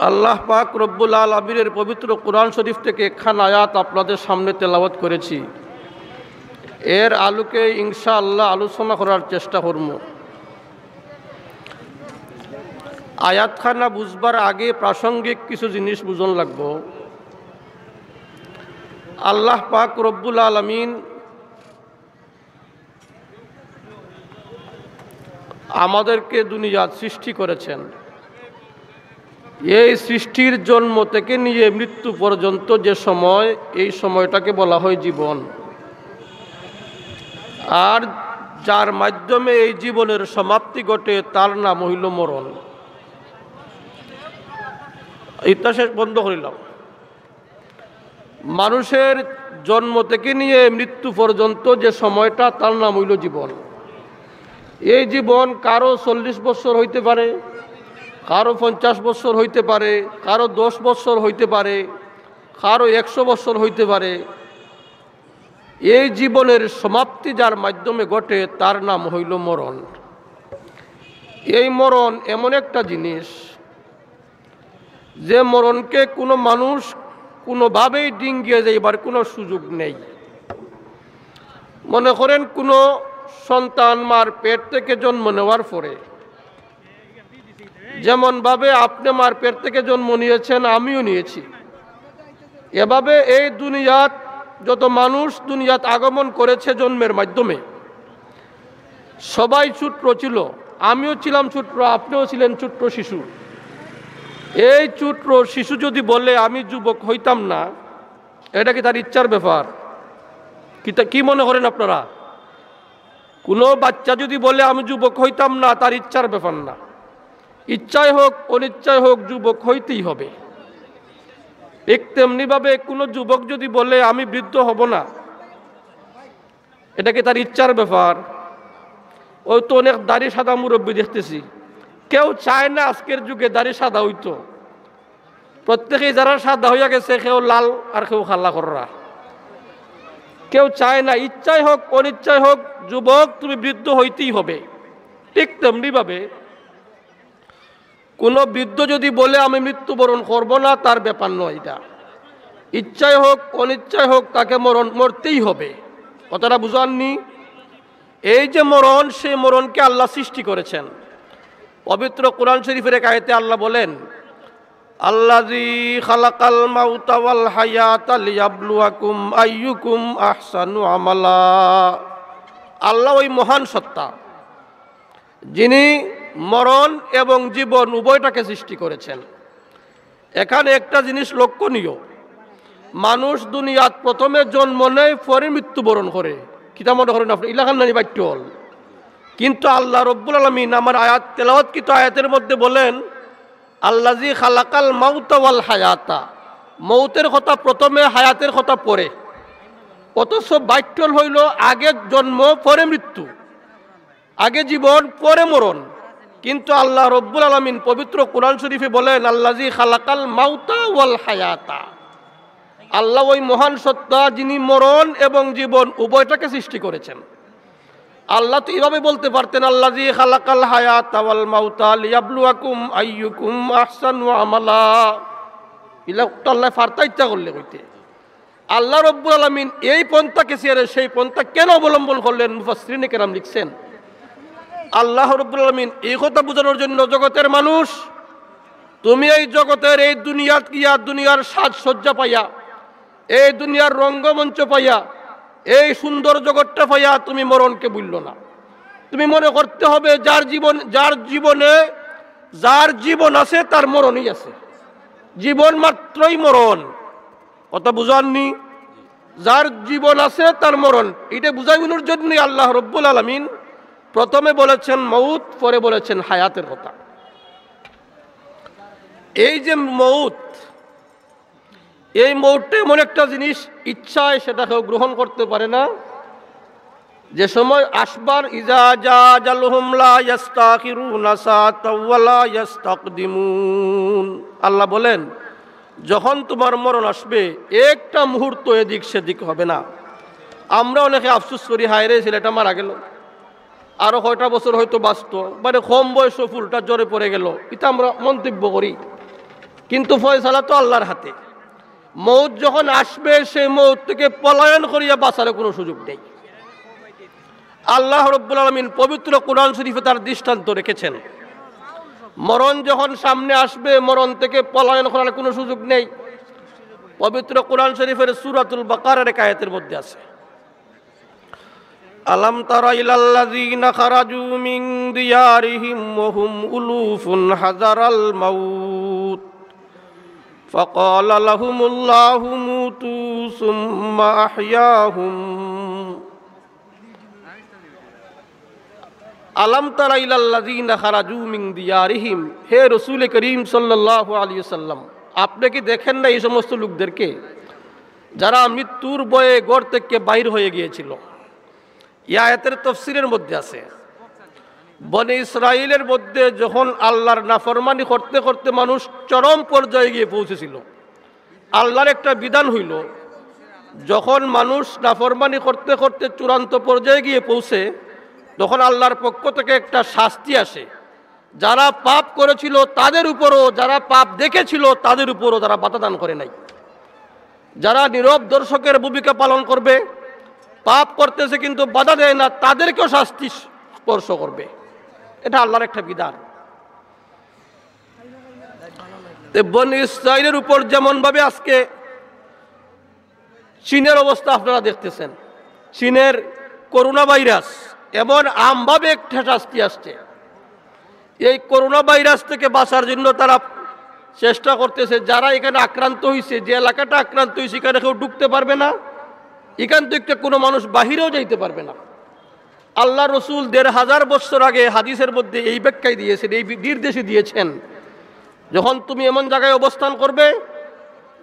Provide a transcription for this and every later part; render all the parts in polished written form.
আল্লাহ পাক রব্বুল আলামিনের পবিত্র কোরআন শরীফ থেকে একখান আয়াত আপনাদের সামনে তেলাওয়াত করেছি। এর আলোকে ইনশাআল্লাহ আলোচনা করার চেষ্টা করব। আয়াতখানা বুঝবার আগে প্রাসঙ্গিক কিছু জিনিস বুঝন লাগবো। আল্লাহ পাক রব্বুল আলামিন আমাদেরকে দুনিয়াত সৃষ্টি করেছেন। এই সৃষ্টির জন্ম থেকে নিয়ে মৃত্যু পর্যন্ত যে সময়, এই সময়টাকে বলা হয় জীবন। আর যার মাধ্যমে এই জীবনের সমাপ্তি ঘটে তার নাম হইল মরণ। ইতিহাস বন্ধ করিলাম। মানুষের জন্ম থেকে নিয়ে মৃত্যু পর্যন্ত যে সময়টা তার নাম হইল জীবন। এই জীবন কারো 40 বছর হইতে পারে, কারো 50 বছর হইতে পারে, কারো 10 বছর হইতে পারে, কারো 100 বছর হইতে পারে। এই জীবনের সমাপ্তি যার মাধ্যমে ঘটে তার নাম হইল মরণ। এই মরণ এমন একটা জিনিস যে মরণকে কোনো মানুষ কোনোভাবেই ডিঙ্গিয়ে যাইবার কোনো সুযোগ নেই। মনে করেন কোনো সন্তান মার পেট থেকে জন্ম নেওয়ার পরে যেমনভাবে আপনি মার পেট থেকে জন্ম নিয়েছেন, আমিও নিয়েছি, এভাবে এই দুনিয়াত যত মানুষ দুনিয়াত আগমন করেছে জন্মের মাধ্যমে সবাই ছোট্ট ছিল। আমিও ছিলাম ছোট্ট, আপনিও ছিলেন ছোট্ট শিশু। এই ছোট্ট শিশু যদি বলে আমি যুবক হইতাম না, এটা কি তার ইচ্ছার ব্যাপার? কি মনে করেন আপনারা? কোনো বাচ্চা যদি বলে আমি যুবক হইতাম না, তার ইচ্ছার ব্যাপার না। ইচ্ছায় হোক অনিচ্ছায় হোক যুবক হইতেই হবে। ঠিক তেমনিভাবে কোনো যুবক যদি বলে আমি বৃদ্ধ হব না, এটা কি তার ইচ্ছার ব্যাপার? ওই তো অনেক দাড়ি সাদা মুরব্বী দেখতেছি, কেউ চায় না আজকের যুগে দাড়ি সাদা হইতো। প্রত্যেকেই যারা সাদা হইয়া গেছে, কেউ লাল আর কেউ খাল্লা কররা। কেউ চায় না, ইচ্ছায় হোক অনিচ্ছায় হোক যুবক তুমি বৃদ্ধ হইতেই হবে। ঠিক তেমনিভাবে কোনো বৃদ্ধ যদি বলে আমি মৃত্যুবরণ করব না, তার ব্যাপার নয়। এটা ইচ্ছায় হোক অনিচ্ছায় হোক তাকে মরতেই হবে। কথাটা বুঝাননি? এই যে মরণ, সেই মরণকে আল্লাহ সৃষ্টি করেছেন। পবিত্র কোরআন শরীফের এক আয়াতে আল্লাহ বলেন, আল্লাযী খালাকাল মাউতা ওয়াল হায়াতা লিয়াবলুয়াকুম আইয়ুকুম আহসানু আমালা। আল্লাহ ওই মহান সত্তা যিনি মরণ এবং জীবন উভয়টাকে সৃষ্টি করেছেন। এখানে একটা জিনিস লক্ষণীয়, মানুষ দুনিয়াত প্রথমে জন্ম নেয়, পরে মৃত্যুবরণ করে। কিতা মনে করেন আপনি? ইলাকান নানি বাট্যল। কিন্তু আল্লাহ রব্বুল আলামিন আমার আয়াত তেলাওয়াতকৃত আয়াতের মধ্যে বলেন আল্লাযী খালাকাল মাউতা ওয়াল হায়াতা। মৌতের কথা প্রথমে, হায়াতের কথা পরে। অথচ বাট্যল হইল আগে জন্ম পরে মৃত্যু, আগে জীবন পরে মরণ। কিন্তু আল্লাহ রব্বুল আলামিন পবিত্র কোরআন শরীফে বলেন আল্লাযী খালাকাল মাউতা ওয়াল হায়াতা। আল্লাহ ওই মহান সত্তা যিনি মরণ এবং জীবন উভয়টাকে সৃষ্টি করেছেন। আল্লাহ তো এভাবে বলতে পারতেন আল্লাযী খালাকাল হায়াতা ওয়াল মাউতা লিয়াবলুয়াকুম আইয়ুকুম আহসানু আমালা। ইলা তো আল্লাহ ফারতা ইচ্ছা করলে কইতে। আল্লাহ রব্বুল আলামিন এই পন্থাকে ছেড়ে সেই পন্থা কেন অবলম্বন করলেন? মুফাসসিরিনে কেরাম লিখছেন আল্লাহ রব্বুল আলামিন এই কথা বোঝানোর জন্য, জগতের মানুষ তুমি এই জগতের এই দুনিয়াত গিয়া দুনিয়ার সাজসজ্জা পাইয়া, এই দুনিয়ার রঙ্গমঞ্চ পাইয়া, এই সুন্দর জগৎটা পাইয়া তুমি মরণকে ভুলল না। তুমি মনে করতে হবে যার জীবন আছে তার মরণই আছে। জীবন মাত্রই মরণ। কথা বুঝাননি? যার জীবন আছে তার মরণ, এটা বুঝাইবার জন্যই আল্লাহ রব্বুল আলামিন প্রথমে বলেছেন মউত, পরে বলেছেন হায়াতের কথা। এই যে মউত, এই মউতটা এমন একটা জিনিস, ইচ্ছায় সেটা কেউ গ্রহণ করতে পারে না। যে সময় আসবার, ইজা জাজালহুম লা ইস্তাখিরুনা সাআতাও ওয়া লা ইস্তাকদিমুন। আল্লাহ বলেন যখন তোমার মরণ আসবে একটা মুহূর্ত এদিক সেদিক হবে না। আমরা অনেকে আফসোস করি, হায় রে ছেলেটা মারা গেল, আরো কয়টা বছর হয়তো বাঁচত, মানে কম বয়স ফুলটা জ্বরে পড়ে গেল, এটা আমরা মন্তব্য করি। কিন্তু ফয়সালা তো আল্লাহর হাতে। মৌত যখন আসবে সেই মৌত থেকে পলায়ন করিয়া বাঁচার কোনো সুযোগ নেই। আল্লাহ রাব্বুল আলামিন পবিত্র কোরআন শরীফে তার দৃষ্টান্ত রেখেছেন। মরণ যখন সামনে আসবে মরণ থেকে পলায়ন করার কোনো সুযোগ নেই। পবিত্র কোরআন শরীফের সূরাতুল বাকারার এক আয়াতের মধ্যে আছে, আলাম তারা ইলাল্লাযীনা খারাজু মিন দিয়ারিহিম ওয়া হুম উলুফুন হাযারাল মাউত ফাকালা লাহুমুল্লাহু মুতু সুম্মা আহইয়াহুম। আলাম তারা ইলাল্লাযীনা খারাজু মিন দিয়ারিহিম, হে রাসূল করিম সাল্লাল্লাহু আলাইহি ওয়াসাল্লাম, আপনি কি দেখেন না এই সমস্ত লোকদেরকে যারা মৃত্যুর ভয়ে ঘর থেকে বাইর হয়ে গিয়েছিল? এই আয়াতের তাফসীরের মধ্যে আছে, বনি ইসরাইলের মধ্যে যখন আল্লাহর নাফরমানি করতে করতে মানুষ চরম পর্যায়ে গিয়ে পৌঁছেছিল, আল্লাহর একটা বিধান হইল, যখন মানুষ নাফরমানি করতে করতে চূড়ান্ত পর্যায়ে গিয়ে পৌঁছে তখন আল্লাহর পক্ষ থেকে একটা শাস্তি আসে। যারা পাপ করেছিল তাদের উপরও, যারা পাপ দেখেছিল তাদের উপরও, যারা বাধা দান করে নাই, যারা নীরব দর্শকের ভূমিকা পালন করবে, পাপ করতেছে কিন্তু বাধা দেয় না, তাদেরকেও শাস্তি স্পর্শ করবে। এটা আল্লাহর একটা বিধান। বনী ইসরাইলের উপর যেমন ভাবে আজকে চীনের অবস্থা আপনারা দেখতেছেন, চীনের করোনা ভাইরাস এমন আমভাবে একটা শাস্তি আসছে। এই করোনা ভাইরাস থেকে বাঁচার জন্য তারা চেষ্টা করতেছে, যারা এখানে আক্রান্ত হয়েছে, যে এলাকাটা আক্রান্ত হয়েছে এখানে কেউ ঢুকতে পারবে না, এখান থেকে কোনো মানুষ বাহিরেও যাইতে পারবে না। আল্লাহ রসুল ১৫০০ বছর আগে হাদিসের মধ্যে এই ব্যাখ্যাই দিয়েছেন, এই নির্দেশই দিয়েছেন, যখন তুমি এমন জায়গায় অবস্থান করবে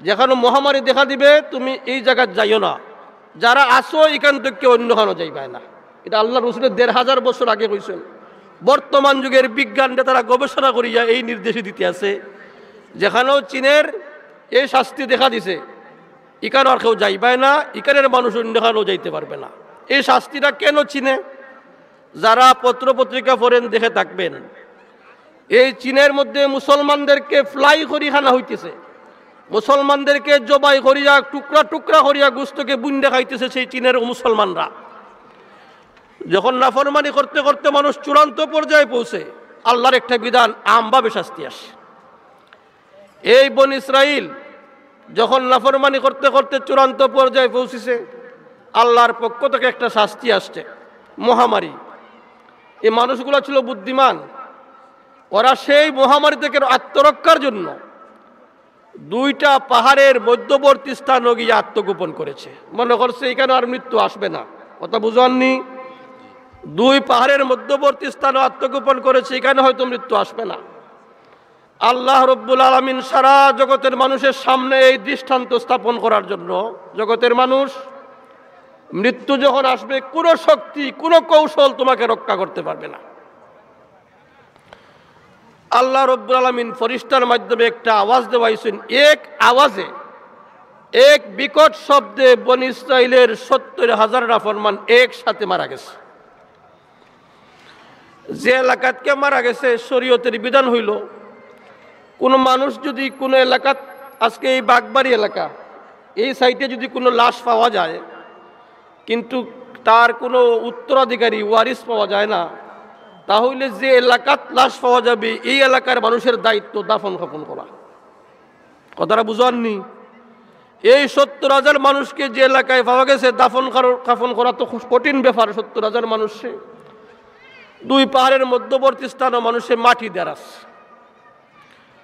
যেখানে মহামারী দেখা দিবে তুমি এই জায়গায় যাইও না, যারা আসো এখান থেকে অন্যখানে যাইবে না। এটা আল্লাহ রসুলের ১৫০০ বছর আগে কইছেন। বর্তমান যুগের বিজ্ঞানটা তারা গবেষণা করিয়া এই নির্দেশই দিতে আছে, যেখানেও চীনের এই শাস্তি দেখা দিছে এখানে আর কেউ যাইবায় না, এখানের মানুষ অন্যখানেও যাইতে পারবে না। এই শাস্তিটা কেন চীনে? যারা পত্র পত্রিকা পড়েন দেখে থাকবেন, এই চীনের মধ্যে মুসলমানদেরকে ফ্লাই করি খানা হইতেছে, মুসলমানদেরকে জবাই করিয়া টুকরা টুকরা করিয়া গোস্তকে বুন দেখাইতেছে সেই চীনের মুসলমানরা। যখন নাফরমানি করতে করতে মানুষ চূড়ান্ত পর্যায়ে পৌঁছে আল্লাহর একটা বিধান আমভাবে শাস্তি আসে। এই বনী ইসরাইল যখন নাফরমানি করতে করতে চূড়ান্ত পর্যায়ে পৌঁছেছে আল্লাহর পক্ষ থেকে একটা শাস্তি আসছে, মহামারী। এই মানুষগুলো ছিল বুদ্ধিমান, ওরা সেই মহামারী থেকে আত্মরক্ষার জন্য 2টা পাহাড়ের মধ্যবর্তী স্থানে গিয়ে আত্মগোপন করেছে। মনে করছে এখানে আর মৃত্যু আসবে না, কথা বুঝাননি? 2 পাহাড়ের মধ্যবর্তী স্থানে আত্মগোপন করেছে, এখানে হয়তো মৃত্যু আসবে না। আল্লাহ রব্বুল আলামিন সারা জগতের মানুষের সামনে এই দৃষ্টান্ত স্থাপন করার জন্য, জগতের মানুষ মৃত্যু যখন আসবে কোনো শক্তি কোনো কৌশল তোমাকে রক্ষা করতে পারবে না। আল্লাহ রব্বুল আলামিন ফেরেশতার মাধ্যমে একটা আওয়াজ দেওয়াইছেন, এক আওয়াজে এক বিকট শব্দে বনী ইসরাইলের ৭০,০০০ নাফরমান একসাথে মারা গেছে। যে এলাকাতকে মারা গেছে শরীয়তের বিধান হইল, কোনো মানুষ যদি কোনো এলাকাত, আজকে এই বাগবাড়ি এলাকা এই সাইটে যদি কোনো লাশ পাওয়া যায় কিন্তু তার কোনো উত্তরাধিকারী ওয়ারিস পাওয়া যায় না, তাহলে যে এলাকাত লাশ পাওয়া যাবে এই এলাকার মানুষের দায়িত্ব দাফন কাফন করা। কথাটা বুঝাননি? এই ৭০,০০০ মানুষকে যে এলাকায় পাওয়া গেছে দাফন কাফন করা তো কঠিন ব্যাপার। ৭০,০০০ মানুষে 2 পাহাড়ের মধ্যবর্তী স্থানে মানুষে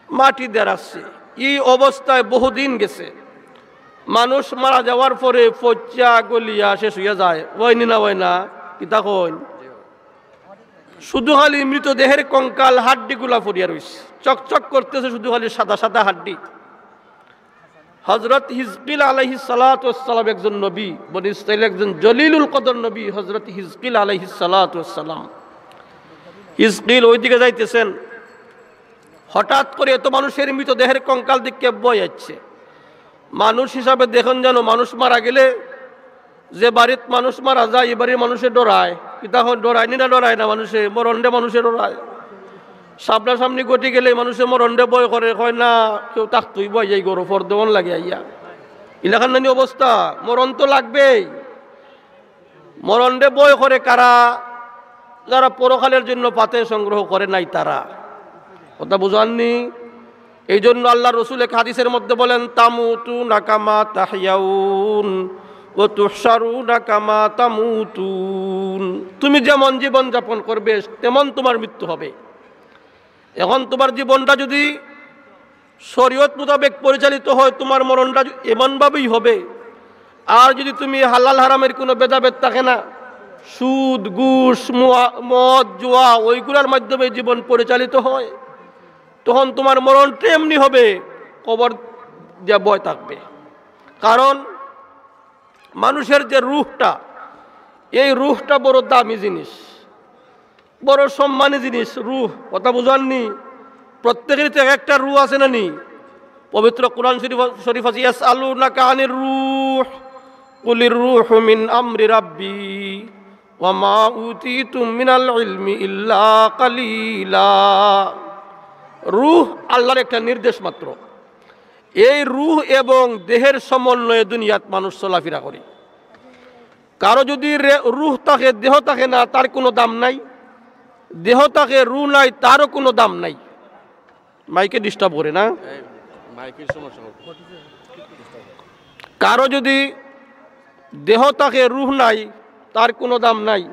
মাটি দেরাচ্ছে। এই অবস্থায় বহুদিন গেছে। মানুষ মারা যাওয়ার পরে পচা গলিয়া শেষ হইয়া যায়, ওইনি না ওই না কি তখন শুধু খালি মৃতদেহের কঙ্কাল হাড্ডিগুলা পড়িয়া রয়েছে, চকচক করতেছে, শুধু খালি সাদা সাদা হাড্ডি। হযরত হিজকিল আলাইহিস সালাতু ওয়াস সালাম একজন নবী, বনী ইসরাইল একজন জলিলুল কদর নবী হযরত হিজকিল আলাইহিস সালাতু ওয়াস সালাম। হিজকিল ওইদিকে যাইতেছেন, হঠাৎ করে এত মানুষের মৃতদেহের কঙ্কাল দিকে বয়ে যাচ্ছে। মানুষ হিসাবে দেখুন, যেন মানুষ মারা গেলে যে বাড়িতে মানুষ মারা যায় এ বাড়ির মানুষে ডরায়, কি তখন ডরায়নি না ডরায় না? মানুষে মরণে মানুষে ডরায়। সামনাসামনি ঘটে গেলে মানুষের মরণে বয় করে, কয় না কেউ তাকতুই বয় যাই গরো ফর দেওয়ান লাগে আইয়া। ইলাকার নানি অবস্থা, মরণ তো লাগবেই। মরণে বয় করে কারা? যারা পরকালের জন্য পাতে সংগ্রহ করে নাই তারা। কথা বুঝাননি? এই জন্য আল্লাহ রসুল এক হাদিসের মধ্যে বলেন, তামুতুনা কামা তাহইয়াউন ও তুহশারুনা কামা তামুতুন। তুমি যেমন জীবন যাপন করবে তেমন তোমার মৃত্যু হবে। এখন তোমার জীবনটা যদি শরীয়ত মোতাবেক পরিচালিত হয়, তোমার মরণটা এমনভাবেই হবে। আর যদি তুমি হালাল হারামের কোনো ভেদাভেদ থাকে না, সুদ ঘুষ মদ জুয়া ওইগুলোর মাধ্যমে জীবন পরিচালিত হয়, তখন তোমার মরণটা এমনি হবে, কবর যে বয় থাকবে। কারণ মানুষের যে রূহটা, এই রূহটা বড় দামি জিনিস, বড় সম্মানী জিনিস রূহ। কথা বুঝাননি? প্রত্যেকেরই তো একটা রূহ আছে না নি? পবিত্র কোরআন শরীফ আছে, ইয়াসআলুনাকা আনির রূহ কুলির রূহু মিন আমরি রাব্বি ওয়া মা উতিতুম মিনাল ইলমি ইল্লা কালিলা। রূহ আল্লাহর একটা নির্দেশ মাত্র। এই রূহ এবং দেহের সমন্বয়ে দুনিয়াত মানুষ চলাফেরা করে। কারো যদি রূহ থাকে দেহ থাকে না, তার কোনো দাম নাই। দেহ থাকে রূহ নাই, তারও কোনো দাম নাই। মাইকে ডিস্টার্ব করে না? কারো যদি দেহ থাকে রূহ নাই, তার কোনো দাম নাই।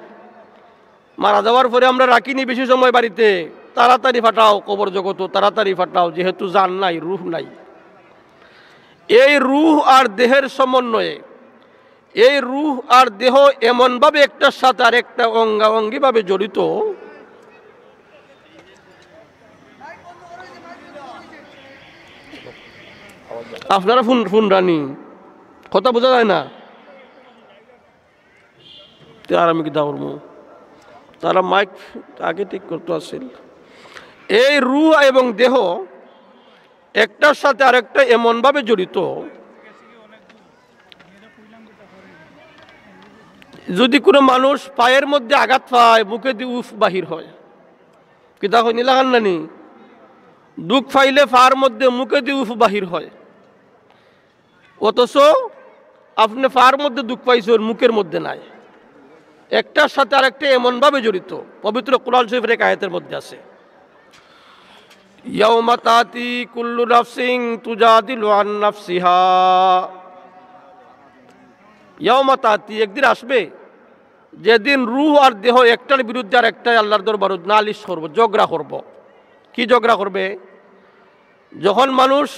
মারা যাওয়ার পরে আমরা রাখিনি বেশি সময় বাড়িতে, তাড়াতাড়ি ফাটাও কবর জগত, তাড়াতাড়ি ফাটাও, যেহেতু জান নাই, রূহ নাই। এই রূহ আর দেহের সমন্বয়ে, এই রূহ আর দেহ এমনভাবে একটার সাথে আর একটা অঙ্গাঙ্গিভাবে জড়িত, আপনারা ফোন রানি কথা বোঝা যায় না। আর আমি কি দাওয়ার তারা মাইক আগে ঠিক করতে আসছিল। এই রূহ এবং দেহ একটার সাথে আরেকটা এমনভাবে জড়িত, যদি কোনো মানুষ পায়ের মধ্যে আঘাত পায়, বুকে দিয়ে উফ বাহির হয়, কিতা হয় নিলাগান নানি? দুঃখ পাইলে পায়ের মধ্যে মুখে দিয়ে উফ বাহির হয়, অথচ আপনি পায়ের মধ্যে দুঃখ পাইছেন, মুখের মধ্যে নাই। একটার সাথে আরেকটা এমনভাবে জড়িত। পবিত্র কোরআন শরীফের এক আয়াতের মধ্যে আছে, ইয়াউমা তাতি কুল্লু নাফসিন তুজাদিলু আন নাফসিহা। ইয়াউমা তাতি, একদিন আসবে যেদিন রূহ আর দেহ একটার বিরুদ্ধে আর একটাই আল্লাহর দরবারে নালিশ করব, ঝগড়া করব। কি ঝগড়া করবে? যখন মানুষ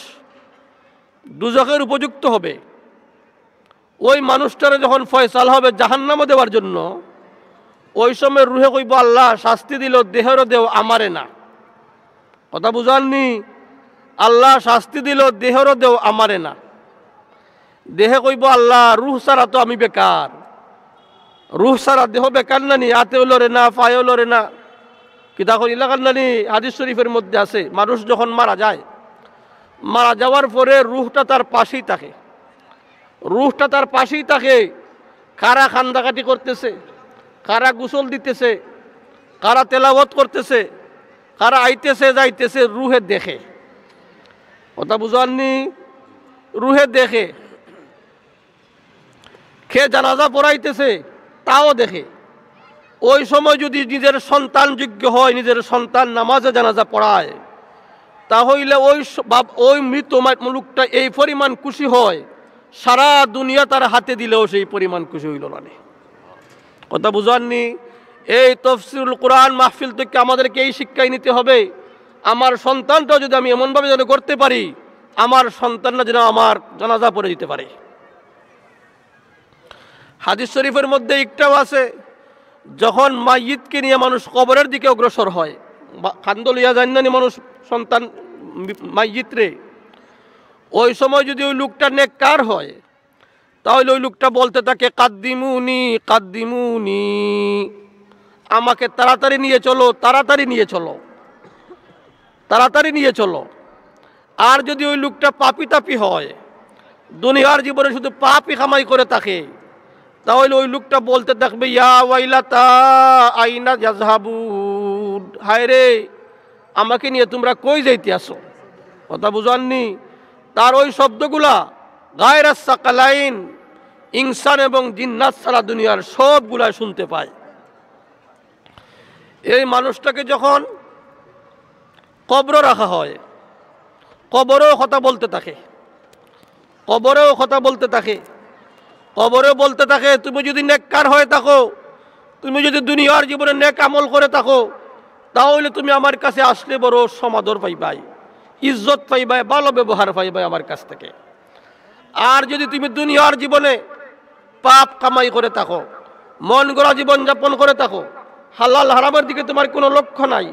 দুজখের উপযুক্ত হবে, ওই মানুষটারে যখন ফয়সালা হবে জাহান্নামে দেওয়ার জন্য, ওই সময় রুহে কইব, আল্লাহ শাস্তি দিল, দেহেরও দেও, আমারে না। কথা বুঝাননি? আল্লাহ শাস্তি দিল, দেহেরও দেও, আমারে না। দেহে কইব, আল্লাহ রুহ ছাড়া তো আমি বেকার। রুহ ছাড়া দেহ বেকার নানি? হাতেও লড়ে না, পায়েও লড়ে না। কিতা করি লাগান নানি? হাদিস শরীফের মধ্যে আছে, মানুষ যখন মারা যায়, মারা যাওয়ার পরে রুহটা তার পাশেই থাকে। রুহটা তার পাশেই থাকে। কারা কান্দাকাটি করতেছে, কারা গোসল দিতেছে, কারা তেলাওয়াত করতেছে, কারা আইতেছে যাইতেছে, রুহে দেখে। কথা বুঝাননি? রুহে দেখে। কে জানাজা পড়াইতেছে তাও দেখে। ওই সময় যদি নিজের সন্তান যোগ্য হয়, নিজের সন্তান নামাজে জানাজা পড়ায়, তাহলে ওই মৃত লোকটা এই পরিমাণ খুশি হয়, সারা দুনিয়া তার হাতে দিলেও সেই পরিমাণ খুশি হইল না। কথা বুঝাননি? এই তাফসীরুল কোরআন মাহফিল থেকে আমাদেরকে এই শিক্ষাই নিতে হবে, আমার সন্তানটাও যদি আমি এমনভাবে যেন করতে পারি, আমার সন্তানরা যেন আমার জানাজা পড়ে দিতে পারে। হাদিস শরীফের মধ্যে একটাও আছে, যখন মাইয়িতকে নিয়ে মানুষ কবরের দিকে অগ্রসর হয়, কান্দ লইয়া যায় না মানুষ সন্তান মাইয়িত রে, ওই সময় যদি ওই লোকটা নেককার হয়, তাহলে ওই লোকটা বলতে থাকে, কাদ্দিমুনি কাদ্দিমুনি, আমাকে তাড়াতাড়ি নিয়ে চলো, তাড়াতাড়ি নিয়ে চলো, তাড়াতাড়ি নিয়ে চলো। আর যদি ওই লোকটা পাপি তাপি হয়, দুনিয়ার জীবনে শুধু পাপই কামাই করে থাকে, তাহলে ওই লোকটা বলতে থাকবে, ইয়া ওয়াইলাতা আইনা ইয়াযহাবুন, হায় রে আমাকে নিয়ে তোমরা কই যাইতে আসো? কথা বুঝাননি? তার ওই শব্দগুলা গায়রাস সাকালাইন, ইনসান এবং জিন্নাত সারা দুনিয়ার সবগুলা শুনতে পায়। এই মানুষটাকে যখন কবরে রাখা হয়, কবরেও কথা বলতে থাকে, কবরেও কথা বলতে থাকে, কবরেও বলতে থাকে তুমি যদি নেককার হয়ে থাকো, তুমি যদি দুনিয়ার জীবনে নেক আমল করে থাকো, তাহলে তুমি আমার কাছে আসলে বড় সমাদর পাইবাই, ইজ্জত পাইবাই, ভালো ব্যবহার পাইবাই আমার কাছ থেকে। আর যদি তুমি দুনিয়ার জীবনে পাপ কামাই করে থাকো, মন গড়া জীবন যাপন করে থাকো, হালাল হারামের দিকে তোমার কোনো লক্ষ্য নাই,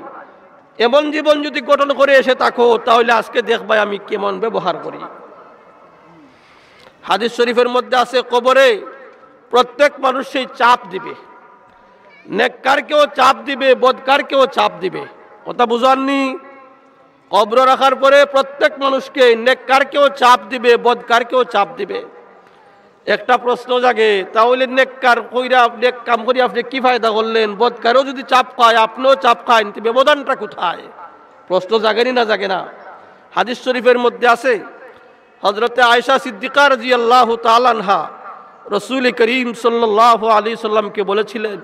এমন জীবন যদি গঠন করে এসে থাকো, তাহলে আজকে দেখবাই আমি কেমন ব্যবহার করি। হাদিস শরীফের মধ্যে আছে কবরে প্রত্যেক মানুষ সেই চাপ দিবে, নেককারকেও চাপ দিবে, বদকারকেও চাপ দিবে। কথা বুঝাননি? কবর রাখার পরে প্রত্যেক মানুষকে নেককারকেও চাপ দিবে, বদকারকেও চাপ দিবে। একটা প্রশ্ন জাগে, তাহলে নেককার কইরা নেক কাম করে আপনি কি ফায়দা করলেন? বদকারও যদি চাপ খায়, আপনিও চাপ খান, ব্যবধানটা কোথায়? প্রশ্ন জাগেনি না জাগে না? হাদিস শরীফের মধ্যে আছে হযরতে আয়েশা সিদ্দিকা রাদিয়াল্লাহু তাআলা আনহা রাসূল করিম সাল্লাল্লাহু আলাইহি সাল্লামকে বলেছিলেন,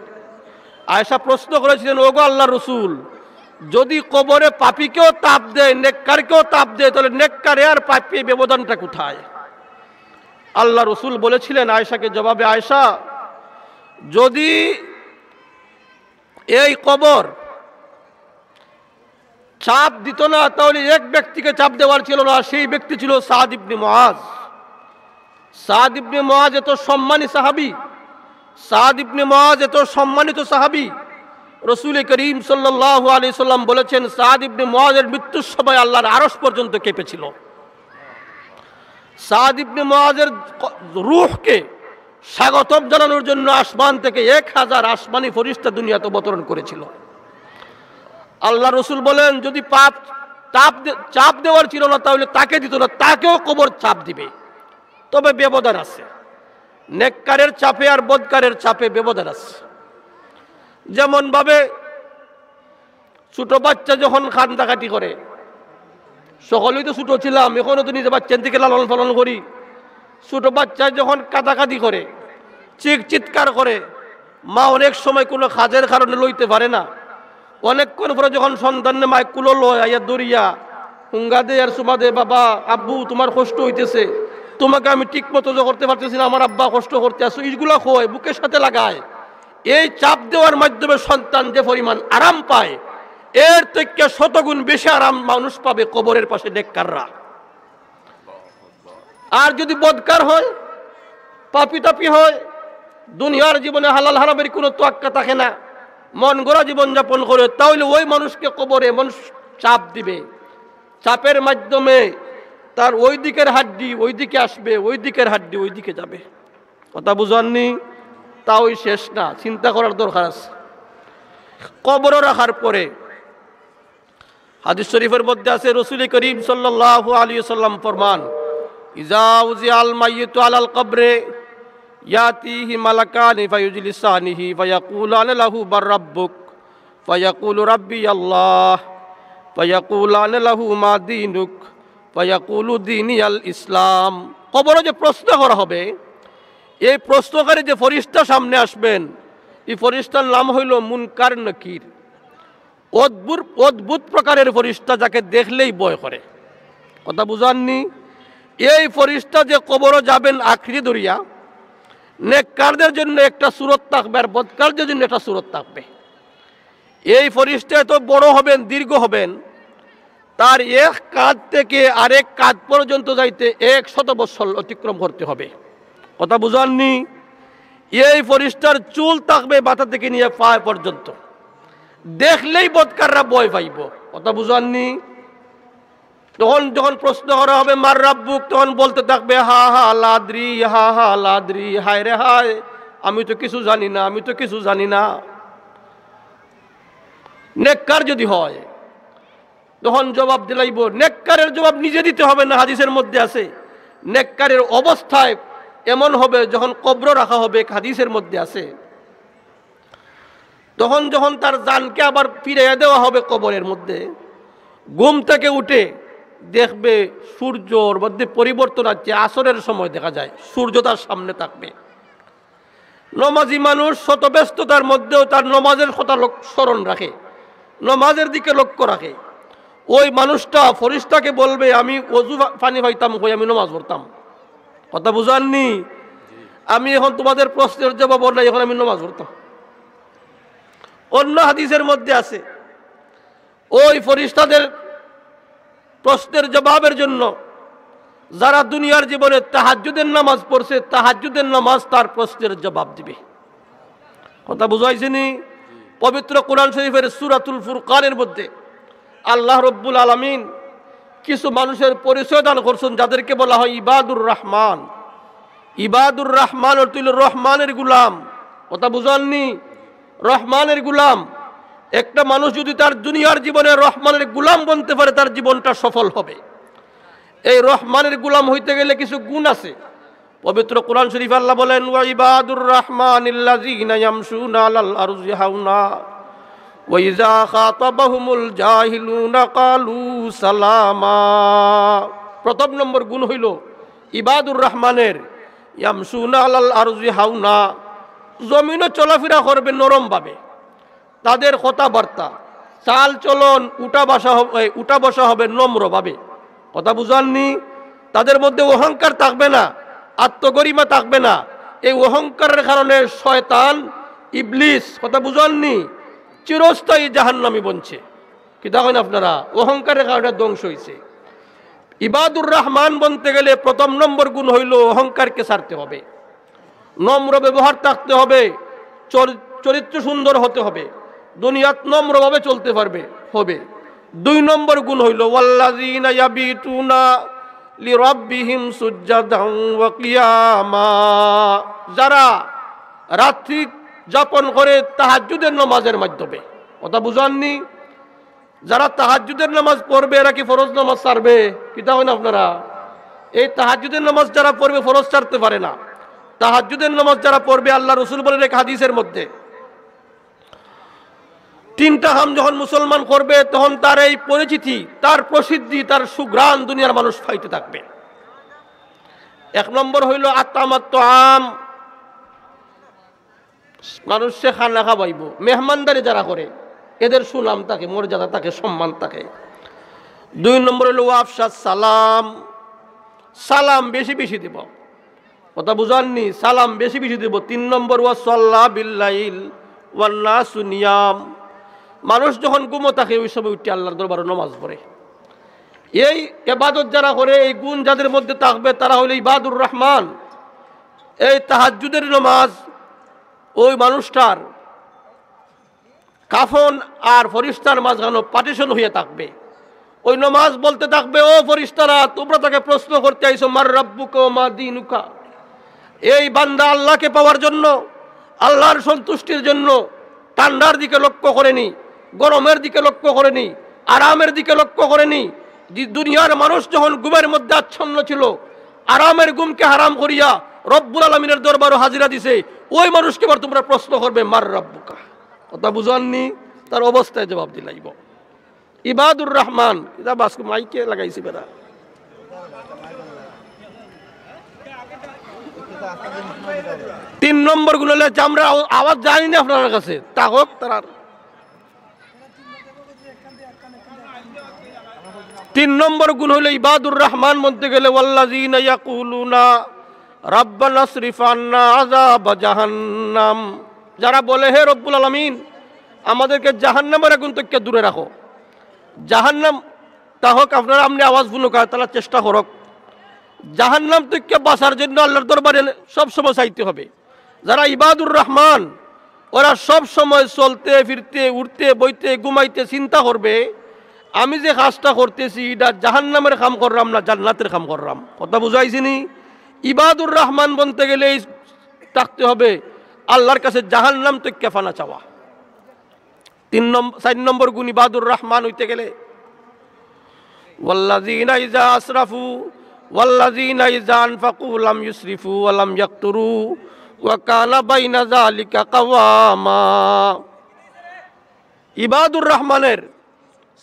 আয়েশা প্রশ্ন করেছিলেন, ওগো আল্লাহর রাসূল, যদি কবরে পাপীকেও তাপ দেয়, নেককারকেও তাপ দেয়, তাহলে নেককারে আর পাপী ব্যবধানটা কোথায়? আল্লাহ রাসূল বলেছিলেন আয়েশাকে জবাবে, আয়েশা, যদি এই কবর চাপ দিত না, তাহলে এক ব্যক্তিকে চাপ দেওয়ার ছিল না, সেই ব্যক্তি ছিল সাদ ইবনে মুআজ। সাদ ইবনে মুআজ এত সম্মানী সাহাবী, সাদ ইবনে মুআজ এত সম্মানিত সাহাবী, রাসূল করিম সাল্লাল্লাহু আলাইহি সাল্লাম বলেছেন সাদ ইবনে মুআজের মৃত্যুর সময় আল্লাহর আরশ পর্যন্ত কেঁপেছিল। সাদ ইবনে মুআজের রূহকে স্বাগতম জানানোর জন্য আসমান থেকে 1000 আসমানি ফেরেশতা দুনিয়াতে অবতরণ করেছিল। আল্লাহ রাসূল বলেন, যদি পাপ চাপ দেওয়ার ছিল না, তাহলে তাকে দিত না, তাকেও কবর চাপ দিবে। তবে ব্যবধান আছে, নেককারের চাপে আর বদকারের চাপে ব্যবধান আছে। যেমন ভাবে ছোট বাচ্চা যখন কান্দাকাটি করে, সকলেই তো ছোট ছিলাম, এখনো তো নিজে বাচ্চা থেকে লালন পালন করি। ছোট বাচ্চা যখন কাঁদাকাটি করে, চিৎকার করে, মা অনেক সময় কোনো কাজের কারণে লইতে পারে না, অনেকক্ষণ পরে যখন সন্তানের মায় কুলো লয়, আইয়া দরিয়া হুঙ্গা দে আর সুমা দে, বাবা আব্বু তোমার কষ্ট হইতেছে, তোমাকে আমি ঠিক মতো করতে পারতেছি না, আমার আব্বা কষ্ট করতে আসো, এইগুলা খোয়, বুকের সাথে লাগায়। এই চাপ দেওয়ার মাধ্যমে সন্তান যে পরিমাণ আরাম পায়, এর থেকে শতগুণ বেশি আরাম মানুষ পাবে কবরের পাশে নেককাররা। আর যদি বদকার হয়, পাপি তাপি হয়, দুনিয়ার জীবনে হালাল হারামের কোনো তোয়াক্কা থাকে না, মন গড়া জীবন যাপন করে, তাহলে ওই মানুষকে কবরে মানুষ চাপ দিবে। চাপের মাধ্যমে তার ওই দিকের হাড্ডি ওই দিকে আসবে, ওই দিকের হাড্ডি ওই দিকে যাবে। কথা বুঝাননি? তাওই শেষ না, চিন্তা করার দরকার আছে। কবর রাখার পরে হাদিস শরীফের মধ্যে আছে রাসূল করিম সাল্লাল্লাহু আলাইহি সাল্লাম ফরমান, ইজা উজিআল মাইয়িতু আলাল কবরে ইয়াতিহি মালাকানি ফায়ুজলিসানিহি ফায়াকুলানা লাহু বার রাব্বুক ফায়াকুলু রাব্বি আল্লাহ ফায়াকুলানা লাহু মা দীনুক ফায়াকুলু দীনি আল ইসলাম। কবরে যে প্রশ্ন করা হবে, এই প্রশ্নকারী যে ফেরেশতা সামনে আসবেন, এই ফেরেশতার নাম হইল মুনকার নকির। অদ্ভুত প্রকারের ফেরেশতা, যাকে দেখলেই ভয় করে। কথা বুঝাননি? এই ফেরেশতা যে কবরে যাবেন আখরি দরিয়া, নেককারদের জন্য একটা সূরত থাকবে আর বদকারদের জন্য একটা সূরত থাকবে। এই ফেরেশতা এত বড় হবেন, দীর্ঘ হবেন, তার এক কাঁধ থেকে আরেক কাঁধ পর্যন্ত যাইতে 100 বছর অতিক্রম করতে হবে। কথা বুঝাননি? এই ফেরেশতার চুল থাকবে মাথা থেকে নিয়ে পা পর্যন্ত, দেখলেই বদকাররা ভয় পাইব। কথা বুঝাননি? তখন যখন প্রশ্ন করা হবে মার রাব্বুক, তখন বলতে থাকবে হা হা লাদ্রি, হা হা লাদ্রি, হায় রে হায়, আমি তো কিছু জানি না, আমি তো কিছু জানি না। নেককার যদি হয় তখন জবাব দিলাইব, নেককারের জবাব নিজে দিতে হবে না। হাদিসের মধ্যে আছে নেককারের অবস্থায় এমন হবে, যখন কবর রাখা হবে, হাদিসের মধ্যে আছে, তখন যখন তার জানকে আবার ফিরিয়ে দেওয়া হবে কবরের মধ্যে, ঘুম থেকে উঠে দেখবে সূর্যর মধ্যে পরিবর্তন আছে, আসরের সময় দেখা যায় সূর্য তার সামনে থাকবে। নমাজি মানুষ শত ব্যস্ততার মধ্যেও তার নমাজের কথা স্মরণ রাখে, নমাজের দিকে লক্ষ্য রাখে। ওই মানুষটা ফরিস্তাকে বলবে আমি অজু পানি পাইতাম কই আমি নমাজ পড়তাম। কথা বুঝাননি? আমি এখন তোমাদের প্রশ্নের জবাব নাই, এখন আমি নমাজ পড়তাম। অন্য হাদিসের মধ্যে আছে ওই ফরিস্তাদের প্রশ্নের জবাবের জন্য যারা দুনিয়ার জীবনে তাহাজ্জুদের নামাজ পড়ছে, তাহাজ্জুদের নামাজ তার প্রশ্নের জবাব দিবে। কথা বুঝাইছেনি? পবিত্র কোরআন শরীফের সূরাতুল ফুরকানের মধ্যে আল্লাহ রব্বুল আলামিন কিছু মানুষের পরিচয় দান করছেন যাদেরকে বলা হয় ইবাদুর রহমান। ইবাদুর রহমান অর্থ হইল রহমানের গুলাম। কথা বুঝাননি? রহমানের গুলাম। একটা মানুষ যদি তার দুনিয়ার জীবনে রহমানের গুলাম বনতে পারে তার জীবনটা সফল হবে। এই রহমানের গুলাম হইতে গেলে কিছু গুণ আছে। পবিত্র কোরআন শরীফ আল্লাহ বলেন ওয়া ইবাদুর রহমানিল্লাযীনা ইয়ামশুনা আলাল আরজি হাওনা ওয়া ইযা খাতাবাহুমুল জাহিলুনা ক্বালু সালামা। প্রথম নম্বর গুণ হইল ইবাদুর রহমানের ইয়ামশুনা আলাল আরজি হাওনা, জমিনে চলাফেরা করবে নরমভাবে, তাদের কথাবার্তা চাল চলন উঠা বসা হবে নম্রভাবে। কথা বুঝাননি? তাদের মধ্যে অহংকার থাকবে না, আত্মগরিমা থাকবে না। এই অহংকারের কারণে শয়তান ইবলিস, কথা বুঝাননি, চিরস্থায়ী জাহান্নামী বনছে। কি দেখেন আপনারা, অহংকারের কারণে ধ্বংস হয়েছে। ইবাদুর রহমান বনতে গেলে প্রথম নম্বর গুণ হইল অহংকারকে ছাড়তে হবে, নম্র ব্যবহার থাকতে হবে, চরিত্র সুন্দর হতে হবে, দুনিয়াত নম্রভাবে চলতে পারবে হবে। দুই নম্বর গুণ হইল ওয়াল্লাযীনা ইয়াবিতুনা লিরাব্বিহিম সুজদান ওয়া কিয়ামা, যারা রাত্রি যাপন করে তাহাজ্জুদের নামাজের মাধ্যমে। কথা বুঝাননি? যারা তাহাজ্জুদের নামাজ পড়বে এরা কি ফরজ নামাজ ছাড়বে? কি তা হয় না আপনারা? এই তাহাজ্জুদের নামাজ যারা পড়বে ফরজ ছাড়তে পারে না। তাহাজ্জুদের নামাজ যারা পড়বে, আল্লাহ রাসূল বলেন এক হাদিসের মধ্যে, তিনটা কাম যখন মুসলমান করবে তখন তার এই পরিচিতি, তার প্রসিদ্ধি, তার সুঘ্রাণ দুনিয়ার মানুষ পাইতে থাকবে। এক নম্বর হইল আতামাত আম, মানুষে খানা খাওয়াইব। মেহমানদারি যারা করে এদের সুনাম থাকে, মর্যাদা থাকে, সম্মান থাকে। দুই নম্বর হইল ওয়াফশাস সালাম, সালাম বেশি বেশি দিব। কথা বুঝাননি? সালাম বেশি বেশি দিব। তিন নম্বর ওয়া সাল্লা বিল্লাইল ওয়ান নাসু নিয়াম, মানুষ যখন ঘুমো থাকে ওই সময় উঠে আল্লাহর দরবারে নামাজ পড়ে। এই ইবাদত যারা করে, এই গুণ যাদের মধ্যে থাকবে তারা হলো ইবাদুর রহমান। এই তাহাজ্জুদের নামাজ ওই মানুষটার কাফন আর ফরিস্তার মাঝখানে পার্টিশন হয়ে থাকবে। ওই নামাজ বলতে থাকবে, ও ফরিস্তারা তোমরা তাকে প্রশ্ন করতে আইছো মার রাব্বুকা ওয়া মা দীনুকা। এই বান্দা আল্লাহকে পাওয়ার জন্য, আল্লাহর সন্তুষ্টির জন্য ঠান্ডার দিকে লক্ষ্য করেনি, গরমের দিকে লক্ষ্য করেনি, আরামের দিকে লক্ষ্য করেনি। দুনিয়ার মানুষ যখন ঘুমের মধ্যে আচ্ছন্ন ছিল, আরামের ঘুমকে হারাম করিয়া রব্বুল আলামিনের দরবারে হাজিরা দিছে, ওই মানুষকে এবার তোমরা প্রশ্ন করবে মার রাব্বুকা। কথা বুঝাননি? তার অবস্থায় জবাব দিলাইব। ইবাদুর রহমান এটা বাস মাইকে লাগাইছি বেড়া। তিন নম্বর গুলো হলে আমরা আওয়াজ জানি না আপনার কাছে, তা হোক তার। তিন নম্বর গুণ হলো ইবাদুর রহমান বলতে গেলে ওয়াল্লাযীনা ইয়াকুলুনা রাব্বানা সরিফ আন্না আযাব জাহান্নাম, যারা বলে হে রব্বুল আলামিন আমাদেরকে জাহান্নামের আগুন থেকে দূরে রাখো। জাহান্নাম তা হোক আপনারা আপনি আওয়াজ বুনুকা তাহলে চেষ্টা করক। জাহান্নাম থেকে বাঁচার জন্য আল্লাহর দরবারে সব সময় চাইতে হবে। যারা ইবাদুর রহমান ওরা সব সময় চলতে ফিরতে, উঠতে বইতে, ঘুমাইতে চিন্তা করবে আমি যে কাজটা করতেছি এটা জাহান্নামের কাম করলাম না জান্নাতের কাম করলাম। কথা বুঝাইছিনি? ইবাদুর রহমান বলতে গেলে থাকতে হবে আল্লাহর কাছে জাহান্নাম থেকে ফানা চাওয়া। চার নম্বর গুণ ইবাদুর রহমান হইতে গেলে ওয়াল্লাযীনা ইযা আসরাফু ওয়াল্লাযীনা ইযা আনফাকু লাম ইউসরিফু ওয়া লাম ইয়াকতুরু ওয়া কানা বাইনা যালিকা কাওয়ামা। ইবাদুর রহমানের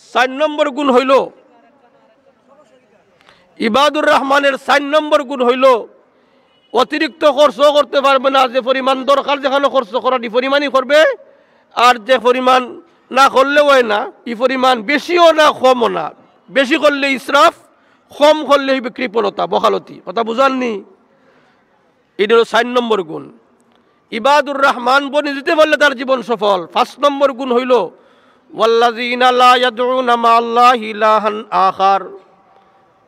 4 নম্বর গুণ হইল ইবাদুর রহমানের 4 নম্বর গুণ হইল অতিরিক্ত খরচ করতে পারবে না। যে পরিমাণ দরকার যেখানে খরচ করার এই পরিমাণই করবে, আর যে পরিমাণ না করলেও হয় না এই পরিমাণ বেশিও না কমও না। বেশি করলে ইসরাফ, কম করলে হইবে কৃপণতা, বখালতি। কথা বুঝাননি? এটা হলো 4 নম্বর গুণ। ইবাদুর রহমান বনে দিতে পারলে তার জীবন সফল। 5 নম্বর গুণ হইল ওয়াল্লাযীনা লা ইয়াদউনা মা'আল্লাহি ইলাহান আখার।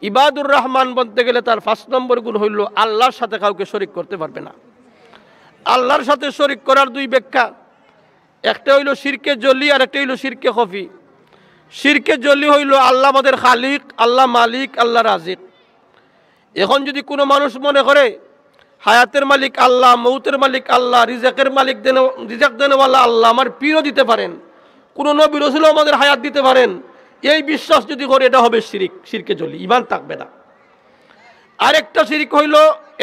ইবাদুর রহমান বলতে গেলে তার 5 নম্বর গুণ হইল আল্লাহর সাথে কাউকে শরীক করতে পারবে না। আল্লাহর সাথে শরীক করার 2 ব্যাখ্যা, একটা হইল শিরকে জলি আর একটা হইল শিরকে খফি। শিরকে জলি হইল আল্লাহ আমাদের খালিক, আল্লাহ মালিক, আল্লাহ রাজিক। এখন যদি কোনো মানুষ মনে করে হায়াতের মালিক আল্লাহ, মৌতের মালিক আল্লাহ, রিজেকের মালিক রিজেক দেনেওয়ালা আল্লাহ, আমার পীরও দিতে পারেন, কোনো নবী রাসূলও আমাদের হায়াত দিতে পারেন, এই বিশ্বাস যদি করে এটা হবে শিরিক, শিরকে জলি, ঈমান থাকবে না। আরেকটা শিরিক হইল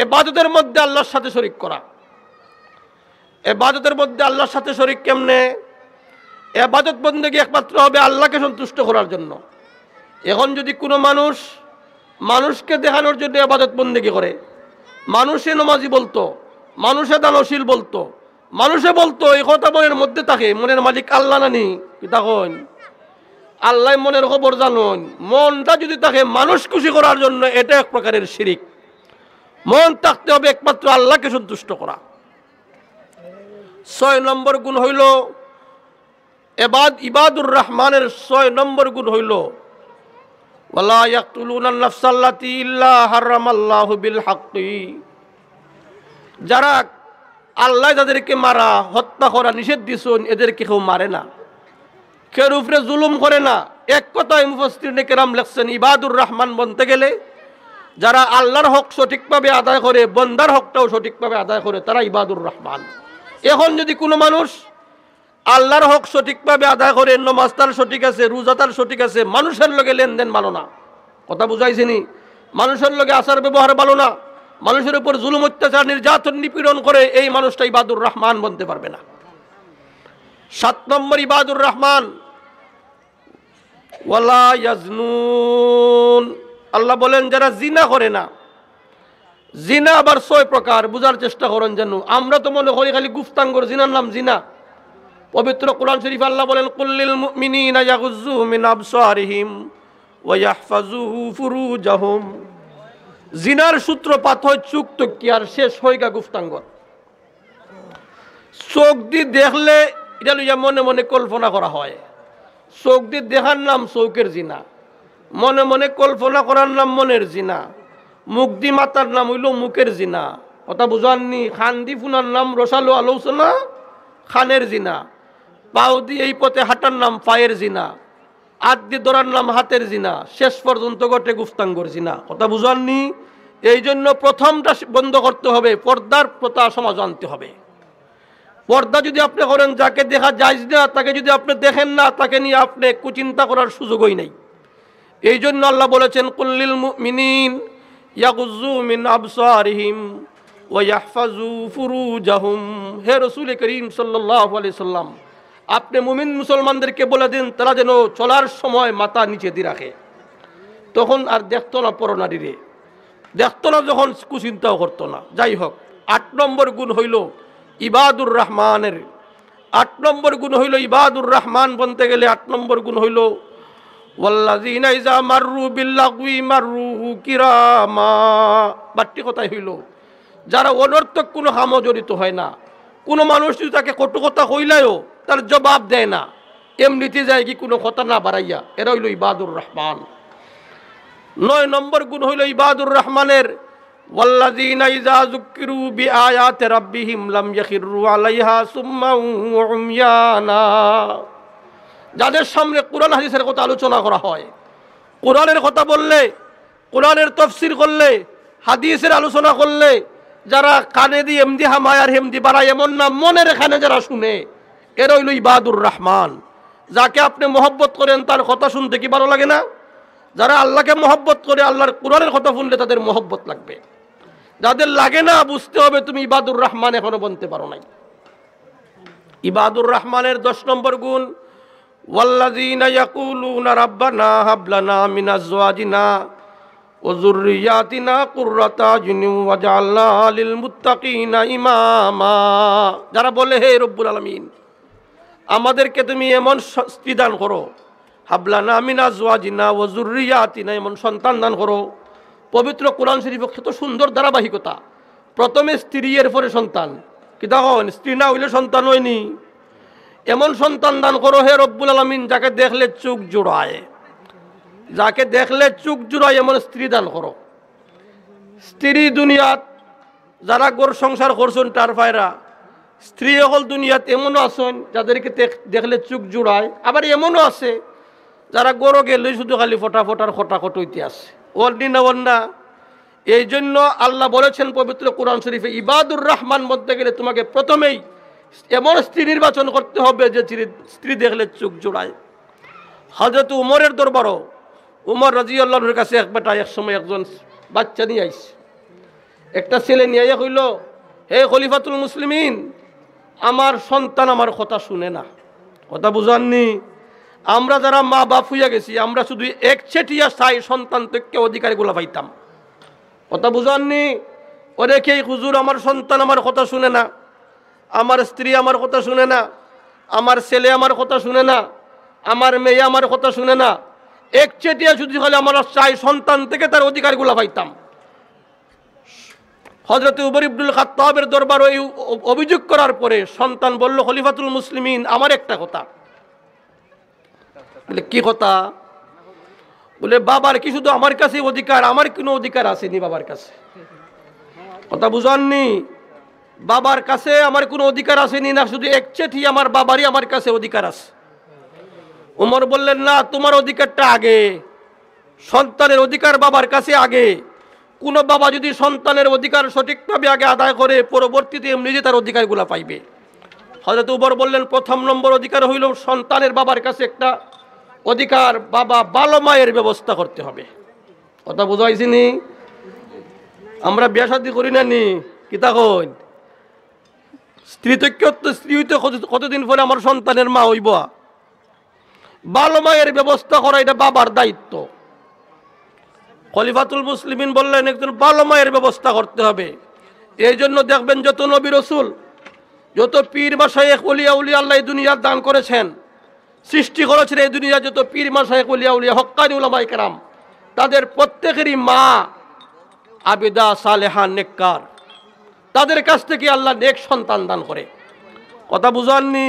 ইবাদতের মধ্যে আল্লাহর সাথে শরীক করা। ইবাদতের মধ্যে আল্লাহর সাথে শরীক কেমনে? ইবাদত বন্দেগী একমাত্র হবে আল্লাহকে সন্তুষ্ট করার জন্য। এখন যদি কোনো মানুষ মানুষকে দেখানোর জন্য ইবাদত বন্দেগী করে, মানুষে নমাজি বলতো, মানুষে দানশীল বলতো, মানুষে বলতো, এই কথা মনের মধ্যে থাকে, মনের মালিক আল্লাহ নানি তখন আল্লাহ মনের খবর জানুন। মনটা যদি থাকে মানুষ খুশি করার জন্য, এটা এক প্রকারের শিরিক। মন থাকতে হবে একমাত্র আল্লাহকে সন্তুষ্ট করা। 6 নম্বর গুণ হইল ইবাদুর রহমানের 6 নম্বর গুণ হইল ওয়ালা ইয়াকতুলুনান নাফসাল্লাতী ইল্লা হারামাল্লাহু বিল হাক্কি। যারা আল্লাহ যাদেরকে মারা, হত্যা করা নিষেধ দিছেন, এদেরকে কেউ মারে না, কেউ উপরে জুলুম করে না। এক কথায় মুফাসসিরিনে কেরাম লেখছেন ইবাদুর রহমান বলতে গেলে যারা আল্লাহর হক সঠিকভাবে আদায় করে, বন্দার হকটাও সঠিকভাবে আদায় করে, তারা ইবাদুর রহমান। এখন যদি কোনো মানুষ আল্লাহর হক সঠিকভাবে আদায় করে, নামাজ তার সঠিক আছে, রোজা তার সঠিক আছে, মানুষের লগে লেনদেন ভালো না, কথা বুঝাইছেনি? মানুষের লগে আচার ব্যবহার ভালো না, মানুষের উপর জুলুম অত্যাচার নির্যাতন নিপীড়ন করে, এই মানুষটা ইবাদুর রহমান বলতে পারবে না। 7 নম্বর ইবাদুর রহমান ওয়ালা ইয়াজনুন। আল্লাহ বলেন যারা জিনা করে না। জিনা আবার 6 প্রকার, বুঝার চেষ্টা করেন যেন। আমরা তো মনে করি খালি গুফতাঙ্গর জিনার নাম জিনা। পবিত্র কোরআন শরীফ আল্লাহ বলেন কুল্লিল মুমিনিনা ইয়াগুযু মিন আবসারিহিম ওয়া ইয়াহফাজু ফুরুজাহুম। জিনার সূত্রপাত হয় চোখ টকি, আর শেষ হয় গা গুফতাঙ্গর। চোখ দিয়ে দেখলে এটা লইয়া মনে মনে কল্পনা করা হয়। চোখ দিয়ে দেখার নাম চৌকের জিনা, মনে মনে কল্পনা করার নাম মনের জিনা, মুখ দি মাতার নাম হইল মুখের জিনা, কথা বুঝাননি? খান দি ফুনার নাম রসালো আলোচনা, খানের জিনা। পাও দিয়ে এই পথে হাঁটার নাম পায়ের জিনা, হাত দিয়ে ধরার নাম হাতের জিনা, শেষ পর্যন্ত ঘটে গুফতাঙ্গর জিনা, কথা বুঝাননি? এই জন্য প্রথমটা বন্ধ করতে হবে, পর্দার প্রথা সমাজ আনতে হবে। পর্দা যদি আপনি করেন, যাকে দেখা যায় না তাকে যদি আপনি দেখেন না, তাকে নিয়ে আপনি কুচিন্তা করার সুযোগই নেই। এই জন্য আল্লাহ বলেছেন কুল্লিল মুমিনিন ইয়াগুযু মিন আবসারিহিম ওয়া ইয়াহফাজু ফুরুজাহুম। হে রাসূল করিম সাল্লাল্লাহু আলাইহি সাল্লাম, আপনি মুমিন মুসলমানদেরকে বলে দিন তারা যেন চলার সময় মাথা নিচে দিয়ে রাখে। তখন আর দেখতো না পরনারীরে, দেখতো না, যখন কুচিন্তাও করতো না। যাই হোক, 8 নম্বর গুণ হইল ইবাদুর রহমানের। 8 নম্বর গুণ হইল ইবাদুর রহমান বলতে গেলে 8 নম্বর গুণ হইল ওয়াল্লাযীনা ইযা মাররু বিল্লাগwi মাররু কিরামা। বাট্টি কথাই হইল যারা অনর্থক কোনো কামে জড়িত হয় না। কোনো মানুষ যদি তাকে কটু কথা কইলেও তার জবাব দেয় না, এমনিতে যায় কি কোনো কথা না বাড়াইয়া, এরা হইল ইবাদুর রহমান। 9 নম্বর গুণ হইল ইবাদুর রহমানের ওয়াল্লাযীনা ইযা যুক্কিরু বিআয়াতি রাব্বিহিম লাম ইয়াখিরু আলাইহা সুম্মান ওয়া উময়ানা। যাদের সামনে কোরআন হাদিসের কথা আলোচনা করা হয়, কোরআনের কথা বললে, কোরআনের তাফসীর করলে, হাদিসের আলোচনা করলে, যারা কানে দিয়ে এমদি হামায় আর হেমদি বাড়ায় এমন না, মনের এখানে যারা শুনে, এরা হইল ইবাদুর রহমান। যাকে আপনি মহব্বত করেন তার কথা শুনতে কি ভালো লাগে না? যারা আল্লাহকে মহব্বত করে, আল্লাহর কোরআনের কথা শুনলে তাদের মহব্বত লাগবে। যাদের লাগে না, বুঝতে হবে তুমি ইবাদুর রহমান এখনো বলতে পারো নাই। ইবাদুর রহমানের 10 নম্বর গুণ ওয়াল্লাযীনা ইয়াকুলুনা রাব্বানা হাব লানা মিন আজওয়াজিনা ওয়া যুররিয়াতিনা কুররাতা আ'য়ুনিন ওয়াজআলনা লিল মুত্তাকিনা ইমামা। যারা বলে হে রব্বুল আলামিন, আমাদেরকে তুমি এমন স্ত্রী দান করো, হাব লানা মিন আজওয়াজিনা ওয়া যুররিয়াতিনা, এমন সন্তান দান করো। পবিত্র কোরআন শরীফে কত সুন্দর ধারাবাহিকতা, প্রথমে স্ত্রী, এর পরে সন্তান। কি তখন স্ত্রী না হইলে সন্তান হয়নি। এমন সন্তান দান করো হে রব্বুল আলামিন যাকে দেখলে চোখ জোড়ায়, যাকে দেখলে চোখ জোড়ায়, এমন স্ত্রী দান করো। স্ত্রী দুনিয়াত যারা গোর সংসার করছেন তার ভাইরা, স্ত্রী হল দুনিয়াত এমনও আছেন যাদেরকে দেখলে চোখ জোড়ায়, আবার এমনও আছে যারা গরো গেলে শুধু খালি ফটাফটার খটাখট হইতে আছে, ওয়ার্ডি না ওয়ান্না। এই জন্য আল্লাহ বলেছেন পবিত্র কোরআন শরীফে, ইবাদুর রহমান মধ্যে গেলে তোমাকে প্রথমেই এমন স্ত্রী নির্বাচন করতে হবে যে স্ত্রী দেখলে চোখ জোড়ায়। হযরত উমরের দরবারও উমর রাদিয়াল্লাহু আনহুর কাছে এক বেটা এক সময় একজন বাচ্চা নিয়ে আইছে, একটা ছেলে নিয়ে আইয়া কইল, হে খলিফাতুল মুসলিমিন, আমার সন্তান আমার কথা শুনে না। কথা বুঝাননি? আমরা যারা মা বাপ হইয়া গেছি, আমরা শুধু এক ছেটিয়া চাই সন্তান থেকে অধিকারগুলা পাইতাম। কথা বুঝাননি? অনেকেই হুজুর আমার সন্তান আমার কথা শুনে না, আমার স্ত্রী আমার কথা শুনে না, আমার ছেলে আমার কথা শুনে না, আমার মেয়ে আমার কথা শুনে না। এক চেটিয়া শুধু খালি আমরা চাই সন্তান থেকে তার অধিকারগুলা পাইতাম। হযরত উমর ইবনুল খাত্তাবের দরবারে এই অভিযোগ করার পরে সন্তান বলল, খলিফাতুল মুসলিমিন, আমার একটা কথা। বলে কি কথা? বলে বাবার কি শুধু আমার কাছে অধিকার, আমার কোনো অধিকার আসেনি বাবার কাছে। কথা বুঝাননি? বাবার কাছে আমার কোনো অধিকার আসেনি, না শুধু এক চেটি আমার বাবারই আমার কাছে অধিকার আছে। উমর বললেন, না, তোমার অধিকারটা আগে, সন্তানের অধিকার বাবার কাছে আগে। কোনো বাবা যদি সন্তানের অধিকার সঠিকভাবে আগে আদায় করে, পরবর্তীতে এমনি যে তার অধিকারগুলো পাইবে। হযরত উমর বললেন, প্রথম নম্বর অধিকার হইল সন্তানের বাবার কাছে একটা অধিকার, বাবা ভালো মায়ের ব্যবস্থা করতে হবে। কথা বুঝাইছিনি? আমরা বিয়া শাদী করি না নি, কি তখন স্ত্রী তো স্ত্রী হইতে কতদিন পরে আমার সন্তানের মা হইব। ভালো মায়ের ব্যবস্থা করা এটা বাবার দায়িত্ব। খলিফাতুল মুসলিমিন বললেন, একজন ভালো মায়ের ব্যবস্থা করতে হবে। এই জন্য দেখবেন যত নবী রসুল, যত পীর মাশায়েখ ওলিয়া উলিয়া আল্লাহ এই দুনিয়া দান করেছেন, সৃষ্টি করেছেন এই দুনিয়া, যত পীর মাশায়েখ ওলিয়া উলিয়া হক্কানি উলামায়ে কেরাম, তাদের প্রত্যেকেরই মা আবিদা সালেহা নেককার। তাদের কাছ থেকে আল্লাহ নেক সন্তান দান করে। কথা বুঝাননি?